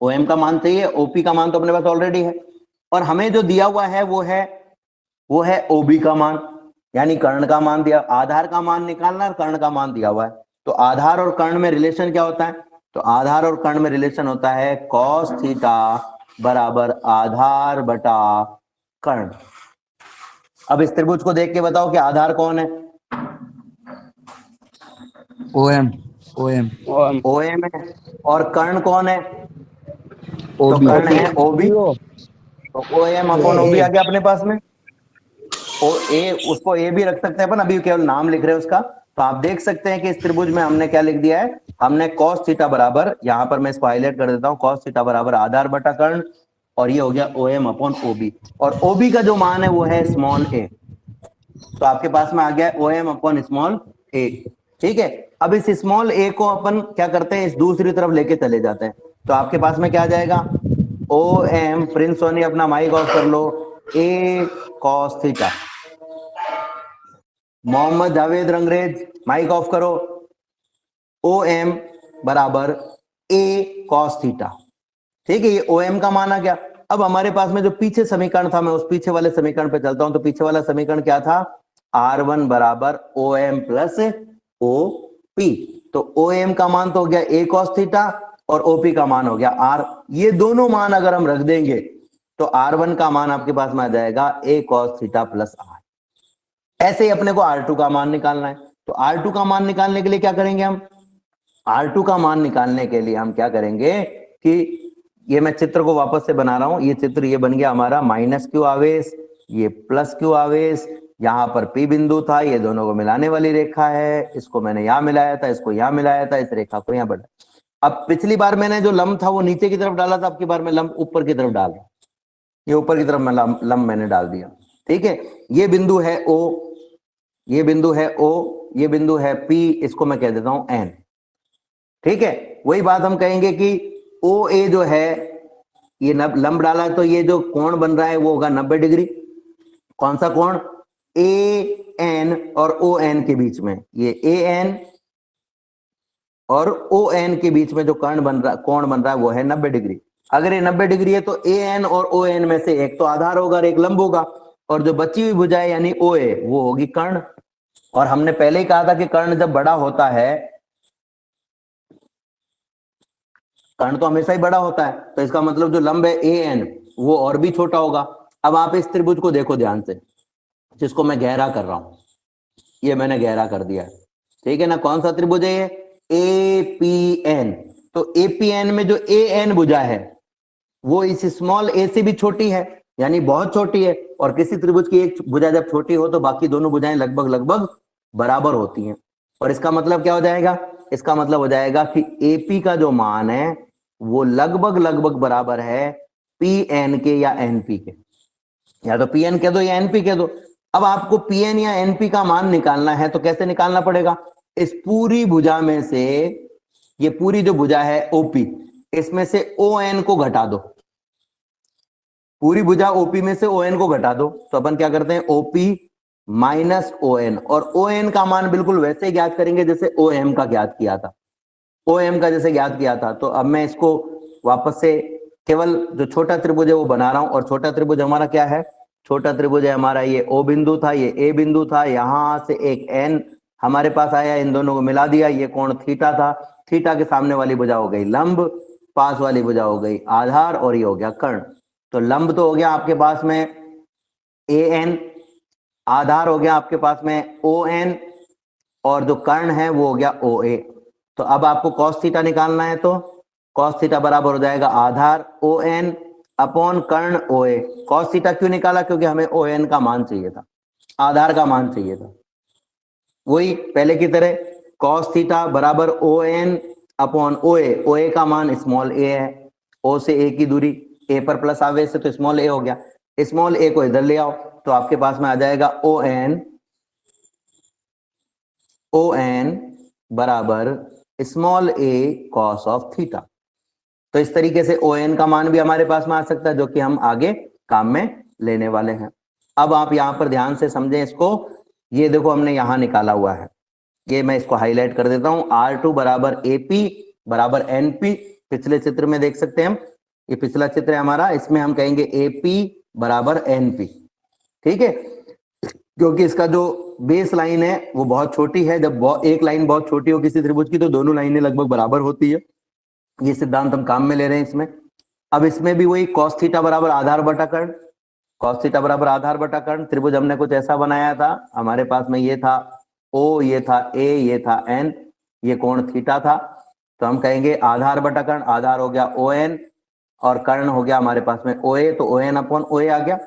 OM का मान चाहिए, OP का मान तो अपने पास ऑलरेडी है, और हमें जो दिया हुआ है वो है OB का मान, यानी कर्ण का मान दिया। आधार का मान निकालना है और कर्ण का मान दिया हुआ है। तो आधार और कर्ण में रिलेशन क्या होता है? तो आधार और कर्ण में रिलेशन होता है cos थीटा बराबर आधार बटा कर्ण। अब इस त्रिभुज को देख के बताओ कि आधार कौन है? OM OM OM है। और कर्ण कौन है? तो OB कर्ण है OB। तो OM अपॉन OB आ गया अपने पास में। उसको A भी रख सकते हैं अपन, अभी केवल नाम लिख रहे हैं उसका। तो आप देख सकते हैं कि इस त्रिभुज में हमने क्या लिख दिया है, हमने cos थीटा बराबर, यहां पर मैं इसको हाईलाइट कर देता हूं, cos थीटा बराबर आधार बटा कर्ण, और ये हो गया OM अपॉन OB। और OB का जो मान है वो है स्मॉल a। तो आपके पास में आ गया OM अपॉन स्मॉल a। ठीक है। अब इस स्मॉल a को अपन क्या करते हैं, इस दूसरी तरफ लेके चले जाते हैं। तो आपके पास में क्या आ जाएगा? OM, प्रिंस सोनी अपना माइक ऑफ कर लो, a cos theta. Mohammad Javed Rangrez mic off करो, OM बराबर a cos थीटा। ठीक है, ये OM का मान आ गया। अब हमारे पास में जो पीछे समीकरण था, मैं उस पीछे वाले समीकरण पे चलता हूं। तो पीछे वाला समीकरण क्या था? R1 बराबर OM प्लस OP। तो OM का मान तो हो गया a cos थीटा और OP का मान हो गया R। ये दोनों मान अगर हम रख देंगे तो R1 का मान आपके पास में आ जाएगा a cos theta plus R। ऐसे ही अपने को R2 का मान निकालना है। तो R2 का मान निकालने के लिए क्या करेंगे हम? R2 का मान निकालने के लिए हम क्या करेंगे कि ये मैं चित्र को वापस से बना रहा हूं। ये चित्र ये बन गया हमारा -q आवेश, ये +q आवेश, यहां पर P बिंदु था, ये दोनों को मिलाने वाली रेखा है, इसको मैंने यहां मिलाया था, इसको यहां मिलाया था, इस रेखा को यहां बढ़ा। अब पिछली बार मैंने जो लंब था वो नीचे की तरफ डाला था, अब की बार मैं लंब ऊपर की तरफ डाल रहा हूं। ये ऊपर की तरफ मैं लंब मैंने डाल दिया। ठीक है। ये बिंदु है O, ये बिंदु है O, ये बिंदु है P, इसको मैं कह देता हूं N। ठीक है। वही बात हम कहेंगे कि OA जो है, ये लंब डाला तो ये जो कोण बन रहा है वो होगा 90 डिग्री। कौन सा कोण? AN और ON के बीच में, ये AN और ON के बीच में जो कोण बन रहा है वो है 90 डिग्री। अगर ये 90 डिग्री है तो AN और ON में से एक तो आधार होगा और एक लंब होगा, और जो बची हुई भुजा है यानी OA वो होगी कर्ण। और हमने पहले ही कहा था कि कर्ण जब बड़ा होता है, कर्ण तो हमेशा ही बड़ा होता है, तो इसका मतलब जो लंब है AN वो और भी छोटा होगा। अब आप इस त्रिभुज को देखो ध्यान से, जिसको मैं गहरा कर रहा हूं, ये मैंने गहरा कर दिया है। ठीक है ना। कौन सा त्रिभुज है ये? APN। तो APN में जो AN भुजा है वो इस स्मॉल a से भी छोटी है, यानी बहुत छोटी है। और किसी त्रिभुज की एक भुजा जब छोटी हो तो बाकी दोनों भुजाएं लगभग लगभग बराबर होती हैं। और इसका मतलब क्या हो जाएगा? इसका मतलब हो जाएगा कि AP का जो मान है वो लगभग लगभग बराबर है PN के या NP के। या तो PN कह दो या NP कह दो। अब आपको PN या NP का मान निकालना है तो कैसे निकालना पड़ेगा? इस पूरी भुजा में से, ये पूरी जो भुजा है OP, इसमें से ON को घटा दो। पूरी भुजा OP में से ON को घटा दो। तो अपन क्या करते हैं? OP माइनस ON, और ON का मान बिल्कुल वैसे ज्ञात करेंगे जैसे OM का ज्ञात किया था, OM का जैसे ज्ञात किया था। तो अब मैं इसको वापस से केवल जो छोटा त्रिभुज है वो बना रहा हूं। और छोटा त्रिभुज हमारा क्या है? छोटा त्रिभुज है हमारा ये O बिंदु था, ये A बिंदु था, यहां से एक N हमारे पास आया, इन दोनों को मिला दिया, ये कोण थीटा था। थीटा के सामने वाली भुजा हो गई लंब, पास वाली भुजा हो गई आधार, और ये हो गया कर्ण। तो लंब तो हो गया आपके पास में AN, आधार हो गया आपके पास में ON, और जो कर्ण है वो हो गया OA। तो अब आपको cos थीटा निकालना है, तो कॉस थीटा बराबर हो जाएगा आधार ओ एन अपॉन कर्ण ओ ए। कॉस थीटा क्यों निकाला? क्योंकि हमें ओ एन का मान चाहिए था, आधार का मान चाहिए था। वही पहले की तरह कॉस थीटा बराबर ओ एन अपॉन ओ ए का मान स्मॉल ए है, ओ से ए की दूरी, ए पर प्लस आवेश से तो स्मॉल ए हो गया, स्मॉल ए को इधर ले आओ तो आपके पास में आ जाएगा ओ एन बराबर small A cos of theta. तो इस तरीके से ओ एन का मान भी हमारे पास में आ सकता है, जो कि हम आगे काम में लेने वाले हैं। अब आप यहां पर ध्यान से समझें इसको। ये देखो हमने यहां निकाला हुआ है, ये मैं इसको हाईलाइट कर देता हूं। R2 बराबर AP बराबर NP, पिछले चित्र में देख सकते हैं हम, ये पिछला चित्र है हमारा, इसमें हम कहेंगे AP बराबर NP। ठीक है, क्योंकि इसका जो बेस लाइन है वो बहुत छोटी है। जब एक लाइन बहुत छोटी हो किसी त्रिभुज की तो दोनों लाइनें लगभग बराबर होती है। ये सिद्धांत हम काम में ले रहे हैं इसमें। अब इसमें भी वही कॉस थीटा बराबर आधार बटा कर्ण, कॉस थीटा बराबर आधार बटा कर्ण। त्रिभुज हमने कुछ ऐसा बनाया था, हमारे पास में ये था O, ये था A, ये था N, ये कोण थीटा था। तो हम कहेंगे आधार बटा कर्ण, आधार हो गया ON और कर्ण हो गया हमारे पास में OA, तो ON अपॉन OA आ गया।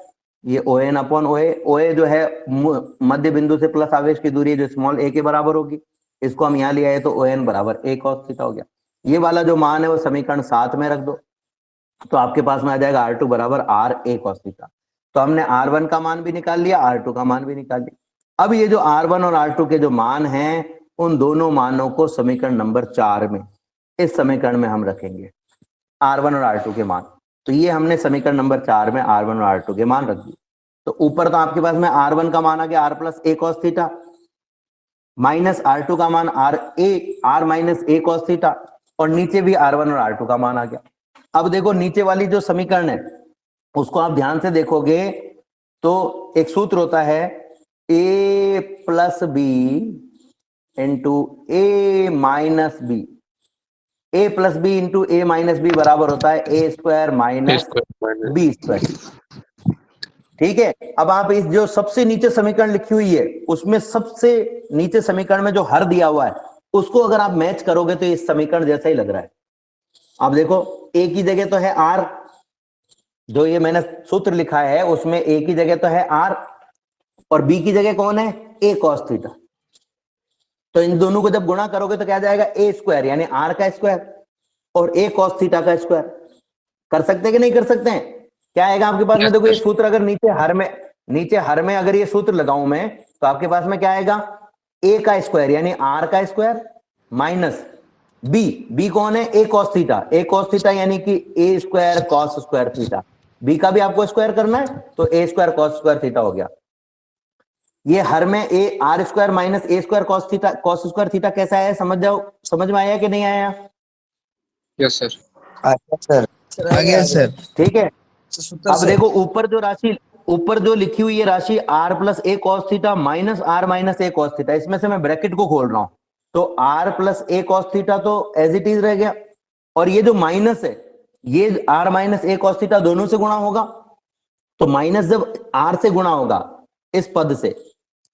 ये ON अपॉन OA जो है मध्य बिंदु से प्लस आवेश की दूरी है जो स्मॉल a के बराबर होगी, इसको हम यहाँ लिया है तो ON बराबर A cos थीटा हो गया। ये वाला जो मान है वो समीकरण 7 में रख दो तो आपके पास में आ जाएगा R2 बराबर RA cos थीटा। तो हमने R1 का मान भी निकाल लिया, R2 का मान भी निकाल लिया। अब ये जो R1 और R2 के जो मान हैं उन दोनों मानों को समीकरण नंबर 4 में, इस समीकरण में हम रखेंगे R1 और R2 के मान। तो ये हमने समीकरण नंबर 4 में R1 और R2 के मान रख दिए। तो ऊपर तो आपके पास में R1 का मान आ गया R plus A cos theta, minus R2 का मान R minus A cos theta, और नीचे भी R1 और R2 का मान आ गया। अब देखो नीचे वाली जो समीकरण है उसको आप ध्यान से देखोगे तो एक सूत्र होता है A plus B into A minus B, A plus B into A minus B बराबर होता है A square minus B square. ठीक है, अब आप इस जो सबसे नीचे समीकरण लिखी हुई है उसमें सबसे नीचे समीकरण में जो हर दिया हुआ है उसको अगर आप मैच करोगे तो इस समीकरण जैसा ही लग रहा है। आप देखो A की जगह तो है R, जो ये मैंने सूत्र लिखा है उसमें A की जगह तो है R और B की जगह कौन है A cos थीटा। तो इन दोनों को जब गुणा करोगे तो क्या जाएगा A स्क्वायर यानी R का स्क्वायर और A cos थीटा का स्क्वायर। कर सकते हैं कि नहीं कर सकते हैं? क्या आएगा आपके पास में? देखो ये सूत्र अगर नीचे हर में अगर ये सूत्र लगाऊं मैं तो आपके पास में क्या आएगा A का स्क्वायर यानी R का स्क्वायर माइनस B कौन है A cos theta, A cos theta यानी कि A square cos square theta. B का भी आपको स्क्वायर करना है तो A square cos square theta हो गया। ये हर में A R square minus A square cos theta cos square theta कैसा है समझ जाओ, समझ में आया कि नहीं आया? Yes sir. सर आ गया सर। ठीक है, सूत्र अब से देखो ऊपर जो लिखी हुई है राशि R plus A cos theta minus R minus A cos theta, इसमें से मैं ब्रैकेट को खोल रहा हूं तो R plus A cos theta तो एज इट इज रह गया, और ये जो माइनस है ये R minus A cos theta दोनों से गुणा होगा। तो माइनस जब R से गुणा होगा इस पद से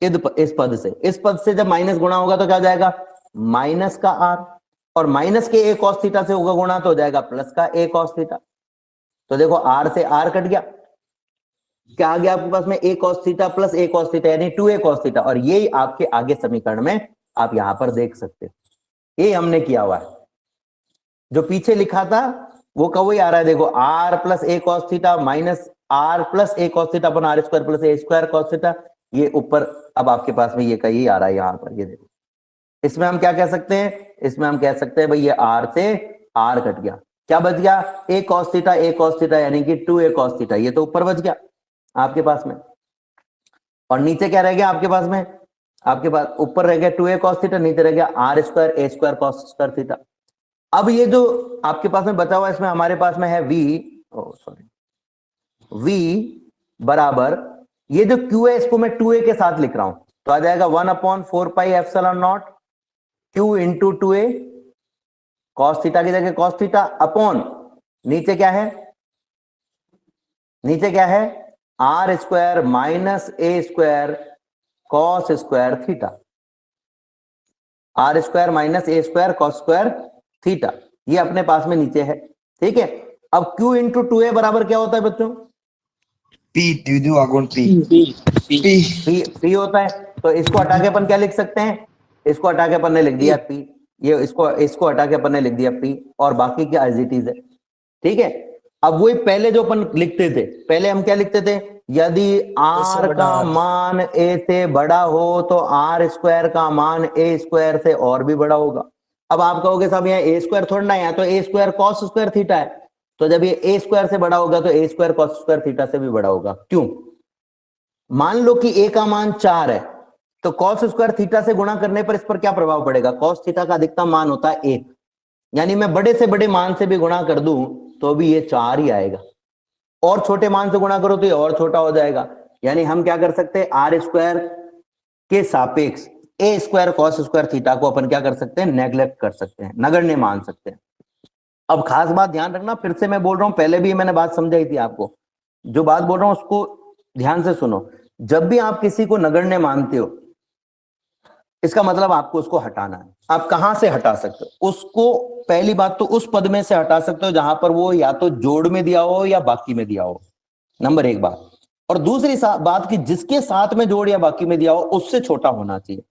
इस पद से जब माइनस गुणा होगा तो क्या हो जाएगा माइनस का R, और माइनस के A cos थीटा से होगा गुणा तो हो जाएगा प्लस का A cos थीटा। तो देखो R से R कट गया, क्या आ गया आपके पास में A cos theta plus A cos theta यानी 2A cos थीटा, और यही आपके आगे समीकरण में आप यहां पर देख सकते हो। ये हमने किया हुआ है, जो पीछे लिखा था वो का वही आ रहा है। देखो R plus A cos theta minus R plus A cos theta upon R square plus A square cos theta, ये ऊपर अब आपके पास में ये का ही आ रहा है यहां पर। ये देखो इसमें हम क्या कह सकते हैं, इसमें हम कह सकते हैं भाई ये R से R कट गया, क्या बच गया A cos थीटा यानी कि 2A cos थीटा, ये तो ऊपर बच गया आपके पास में। और नीचे क्या रह गया आपके पास में? आपके पास ऊपर रह गया 2A cos थीटा, नीचे रह गया R square A square cos square theta. अब ये जो आपके पास में बचा हुआ इसमें हमारे पास में है V बराबर ये जो Q है इसको मैं 2A के साथ लिख रहा हूं तो आ जाएगा 1/4 pi epsilon not Q into 2A cos theta की जगह cos थीटा अपॉन नीचे क्या है R square minus A square cos square theta, R square minus A square cos square theta. ये अपने पास में नीचे है, ठीक है। अब Q इंटू 2A बराबर क्या होता है बच्चों? P द्विध्रुव आघूर्ण P P P होता है। तो इसको हटा के अपन क्या लिख सकते हैं? इसको हटा के अपन ने लिख दिया P, ये इसको हटा के अपन ने लिख दिया P, और बाकी क्या एज इट इज है, ठीक है। अब वही पहले जो अपन लिखते थे, पहले हम क्या लिखते थे? यदि R का मान A से बड़ा हो तो R स्क्वायर का मान A स्क्वायर से और भी बड़ा होगा। अब आप कहोगे साहब यहाँ A स्क्वायर थोड़ा ना है, तो A square cos square theta है, तो जब ये A स्क्वायर से बड़ा होगा तो A square cos square theta से भी बड़ा होगा। क्यों? मान लो कि A का मान 4 है, तो कॉस स्क्वायर थीटा से गुणा करने पर इस पर क्या प्रभाव पड़ेगा? कॉस थीटा का अधिकतम मान होता है 1, यानी मैं बड़े से बड़े मान से भी गुणा कर दूं तो भी ये 4 ही आएगा, और छोटे मान से गुणा करो तो ये और छोटा हो जाएगा। यानी हम क्या कर सकते हैं? आर स्क्वायर के सापेक्ष ए स्क्वायर कॉस स्क्वायर थीटा को अपन क्या कर सकते हैं? नेग्लेक्ट कर सकते हैं, नगण्य मान सकते हैं। अब खास बात ध्यान रखना, फिर से मैं बोल रहा हूं, पहले भी मैंने बात समझाई थी आपको, जो बात बोल रहा हूं उसको ध्यान से सुनो। जब भी आप किसी को नगण्य मानते हो, इसका मतलब आपको उसको हटाना है। आप कहां से हटा सकते हो उसको? पहली बात तो उस पद में से हटा सकते हो जहां पर वो या तो जोड़ में दिया हो या बाकी में दिया हो, नंबर एक बात। और दूसरी बात कि जिसके साथ में जोड़ या बाकी में दिया हो उससे छोटा होना चाहिए।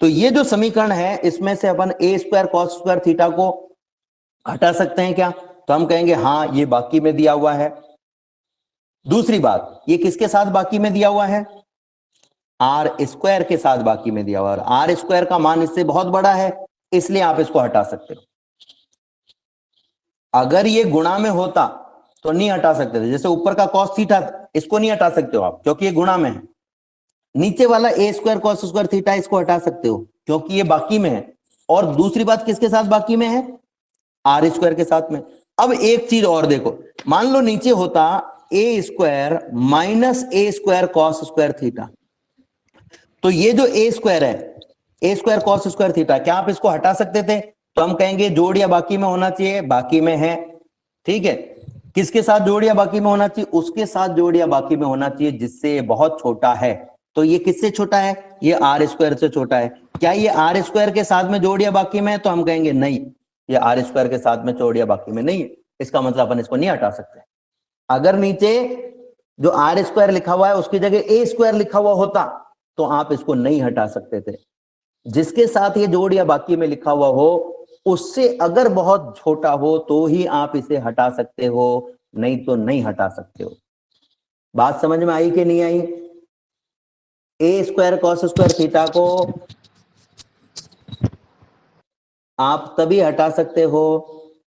तो ये जो समीकरण है, इसमें से अपन ए स्क्वायर कॉस स्क्वायर थीटा को हटा सकते हैं क्या? तो हम कहेंगे हाँ, ये बाकी में दिया हुआ है। दूसरी बात, ये किसके साथ बाकी में दिया हुआ है? आर स्क्वायर के साथ बाकी में दिया हुआ है। आर स्क्वायर का मान इससे बहुत बड़ा है, इसलिए आप इसको हटा सकते हो। अगर ये गुणा में होता तो नहीं हटा सकते थे, जैसे ऊपर का कॉस थीटा, इसको नहीं हटा सकते हो आप क्योंकि ये गुणा में है। नीचे वाला ए स्क्वायर कॉस स्क्वायर थीटा, इसको हटा सकते हो क्योंकि ये बाकी में है। और दूसरी बात, किसके साथ बाकी में है? आर स्क्वायर के साथ में। अब एक चीज और देखो, मान लो नीचे होता ए स्क्वायर माइनस ए स्क्वायर कॉस स्क्वायर थीटा, तो ये जो ए स्क्वायर है, ए स्क्वायर कॉस स्क्वायर थीटा, क्या आप इसको हटा सकते थे? तो हम कहेंगे जोड़ या बाकी में होना चाहिए, बाकी में है, ठीक है। किसके साथ जोड़ या बाकी में होना चाहिए? उसके साथ जोड़ या बाकी में होना चाहिए जिससे ये बहुत छोटा है। तो ये किससे छोटा है? ये आर स्क्वायर से छोटा है। क्या ये आर स्क्वायर के साथ में जोड़ या बाकी में है? तो हम कहेंगे नहीं, ये आर स्क्वायर के साथ में जोड़ या बाकी में नहीं है, इसका मतलब अपन इसको नहीं हटा सकते। अगर नीचे जो आर स्क्वायर लिखा हुआ है उसकी जगह ए स्क्वायर लिखा हुआ होता तो आप इसको नहीं हटा सकते थे। जिसके साथ ये जोड़ या बाकी में लिखा हुआ हो उससे अगर बहुत छोटा हो तो ही आप इसे हटा सकते हो, नहीं तो नहीं हटा सकते हो। बात समझ में आई कि नहीं आई? ए स्क्वायर कॉस स्क्वायर थीटा को आप तभी हटा सकते हो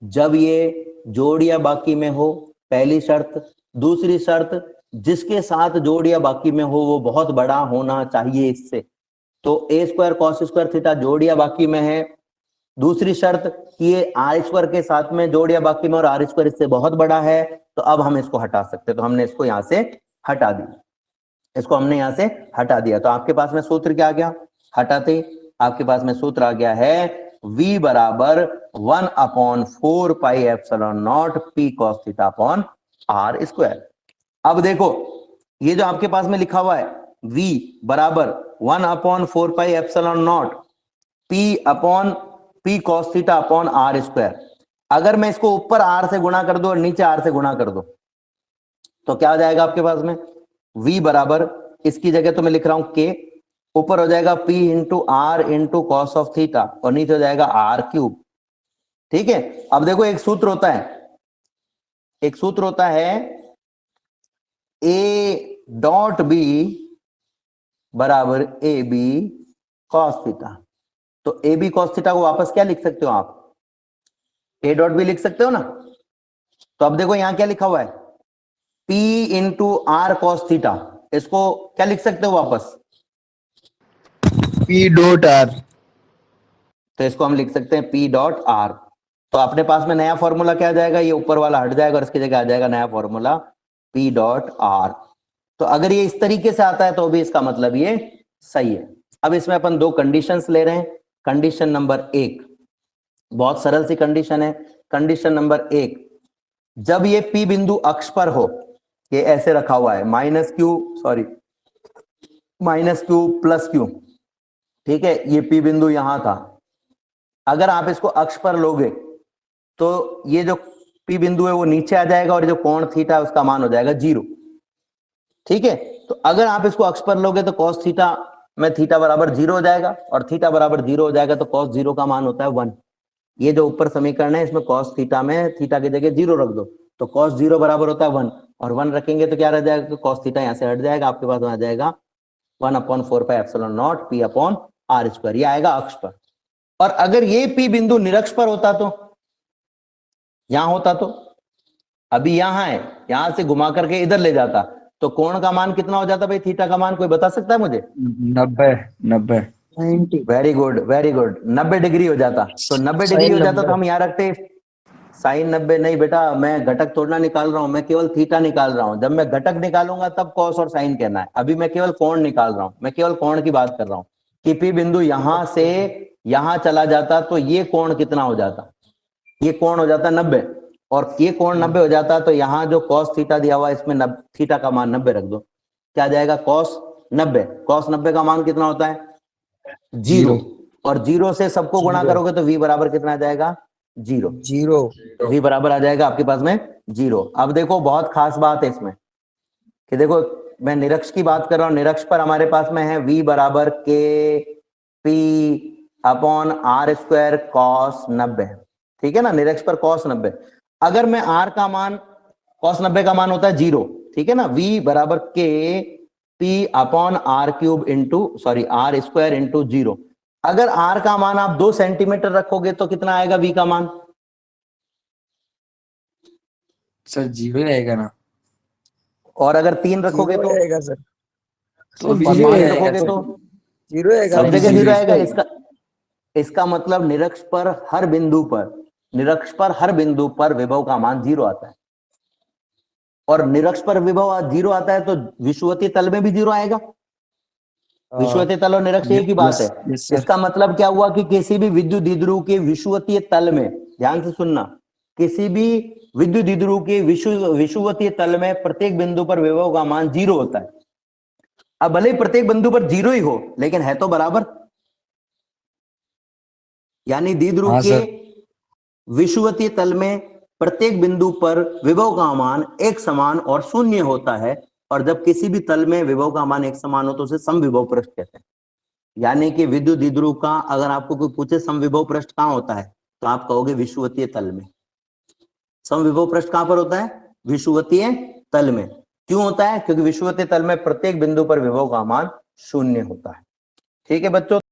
जब ये जोड़ या बाकी में हो, पहली शर्त। दूसरी शर्त, जिसके साथ जोड़ या बाकी में हो वो बहुत बड़ा होना चाहिए इससे। तो ए स्क्वायर कॉस स्क्वायर थीटा जोड़ या बाकी में है। दूसरी शर्त कि ये आर स्क्वायर के साथ में जोड़ या बाकी में और आर स्क्वायर इससे बहुत बड़ा है, तो अब हम इसको हटा सकते हैं। तो हमने इसको यहां से हटा दिया, इसको हमने यहां से हटा दिया। तो आपके पास में सूत्र क्या आ गया? हटाते आपके पास में सूत्र आ गया है v बराबर 1/4 pi epsilon not p cos theta upon r square. अब देखो, ये जो आपके पास में लिखा हुआ है v बराबर 1/4 pi epsilon not p cos theta upon r square, अगर मैं इसको ऊपर r से गुणा कर दूं और नीचे r से गुणा कर दूं तो क्या आ जाएगा आपके पास में? v बराबर, इसकी जगह तो मैं लिख रहा हूं k, ऊपर हो जाएगा p into R into cos of theta और नीचे हो जाएगा आर क्यूब, ठीक है। अब देखो, एक सूत्र होता है a डॉट b बराबर ए बी कॉस थीटा। तो ए बी कॉस थीटा को वापस क्या लिख सकते हो आप? ए डॉट बी लिख सकते हो ना। तो अब देखो यहां क्या लिखा हुआ है, p into R cos theta, इसको क्या लिख सकते हो वापस? P डॉट R तो इसको हम लिख सकते हैं p डॉट आर। तो अपने पास में नया फॉर्मूला क्या आ जाएगा? ये ऊपर वाला हट जाएगा और इसकी जगह आ जाएगा नया फॉर्मूला p डॉट आर। तो अगर ये इस तरीके से आता है तो भी इसका मतलब ये सही है। अब इसमें अपन दो कंडीशंस ले रहे हैं। कंडीशन नंबर 1 बहुत सरल सी कंडीशन है। कंडीशन नंबर 1, जब ये p बिंदु अक्ष पर हो, ये ऐसे रखा हुआ है माइनस क्यू प्लस क्यू, ठीक है, ये p बिंदु यहां था। अगर आप इसको अक्ष पर लोगे तो ये जो P बिंदु है वो नीचे आ जाएगा और जो कोण थीटा है उसका मान हो जाएगा 0। ठीक है, तो अगर आप इसको अक्ष पर लोगे तो cos थीटा में थीटा बराबर 0 हो जाएगा और थीटा बराबर 0 हो जाएगा तो cos 0 का मान होता है 1। ये जो ऊपर समीकरण है इसमें cos थीटा में थीटा की जगह 0 रख दो तो cos 0 बराबर होता है 1 और 1 रखेंगे तो क्या रह जाएगा, तो cos थीटा यहाँ से हट जाएगा, आपके पास आ जाएगा 1/4πε0 P/r²। ये आएगा अक्ष पर। और अगर ये P बिंदु निरक्ष पर होता तो यहां होता, तो अभी यहां है, यहां से घुमा करके इधर ले जाता तो कोण का मान कितना हो जाता भाई, थीटा का मान कोई बता सकता है मुझे? 90 very good very good, 90 degree हो जाता। तो 90 डिग्री हो जाता तो हम यहाँ रखते साइन 90 नहीं बेटा, मैं घटक तोड़ना निकाल रहा हूं, मैं केवल थीटा निकाल रहा हूं। जब मैं घटक निकालूंगा तब कॉस और साइन कहना है, अभी मैं केवल कोण निकाल रहा हूं, मैं केवल कोण की बात कर रहा हूं कि P बिंदु यहां से यहां चला जाता तो ये कोण कितना हो जाता, ये कोण हो जाता 90 और ये कोण 90 हो जाता तो यहाँ जो cos थीटा दिया हुआ है इसमें थीटा का मान 90 रख दो, क्या जाएगा cos 90। cos 90 का मान कितना होता है 0 और 0 से सबको गुणा करोगे तो v बराबर कितना आ जाएगा 0। 0 v बराबर आ जाएगा आपके पास में 0। अब देखो बहुत खास बात है इसमें कि देखो मैं निरक्ष की बात कर रहा हूं, निरक्ष पर हमारे पास में है v बराबर k p/r² cos 90। ठीक है ना, निरक्ष पर cos 90। अगर मैं r का मान cos 90 का मान होता है 0, ठीक है ना, v बराबर k p/r³ r² 0। अगर r का मान आप 2 सेंटीमीटर रखोगे तो कितना आएगा v का मान? सर 0 आएगा ना। और अगर 3 रखोगे तो आएगा सर, तो v 5 आएगा रखोगे सर। तो 0 आएगा, सब जगह 0 0 आएगा। इसका मतलब निरक्ष पर हर बिंदु पर विभव का मान 0 आता है और निरक्ष पर विभव 0 आता है तो विषुवतीय तल में भी 0 आएगा। विषुवतीय तल और निरक्ष एक ही बात है। इसका मतलब क्या हुआ कि किसी भी विद्युत द्विध्रुव के विषुवतीय तल में, ध्यान से सुनना, किसी भी विद्युत द्विध्रुव के विषुवतीय तल में प्रत्येक बिंदु पर विभव का मान 0 होता है। अब भले ही प्रत्येक बिंदु पर 0 ही हो लेकिन है तो बराबर, यानी द्विध्रुव के विषुवतीय तल में प्रत्येक बिंदु पर विभव का मान एक समान और शून्य होता है और जब किसी भी तल में विभव का मान एक समान हो तो उसे समविभव पृष्ठ कहते हैं। यानी कि विद्युत द्विध्रुव का अगर आपको कोई पूछे समविभव पृष्ठ कहां होता है तो आप कहोगे विषुवतीय तल में। समविभव पृष्ठ कहां पर होता है? विषुवतीय तल में। क्यों होता है? क्योंकि विषुवतीय तल में प्रत्येक बिंदु पर विभव का मान 0 होता है। ठीक है बच्चों।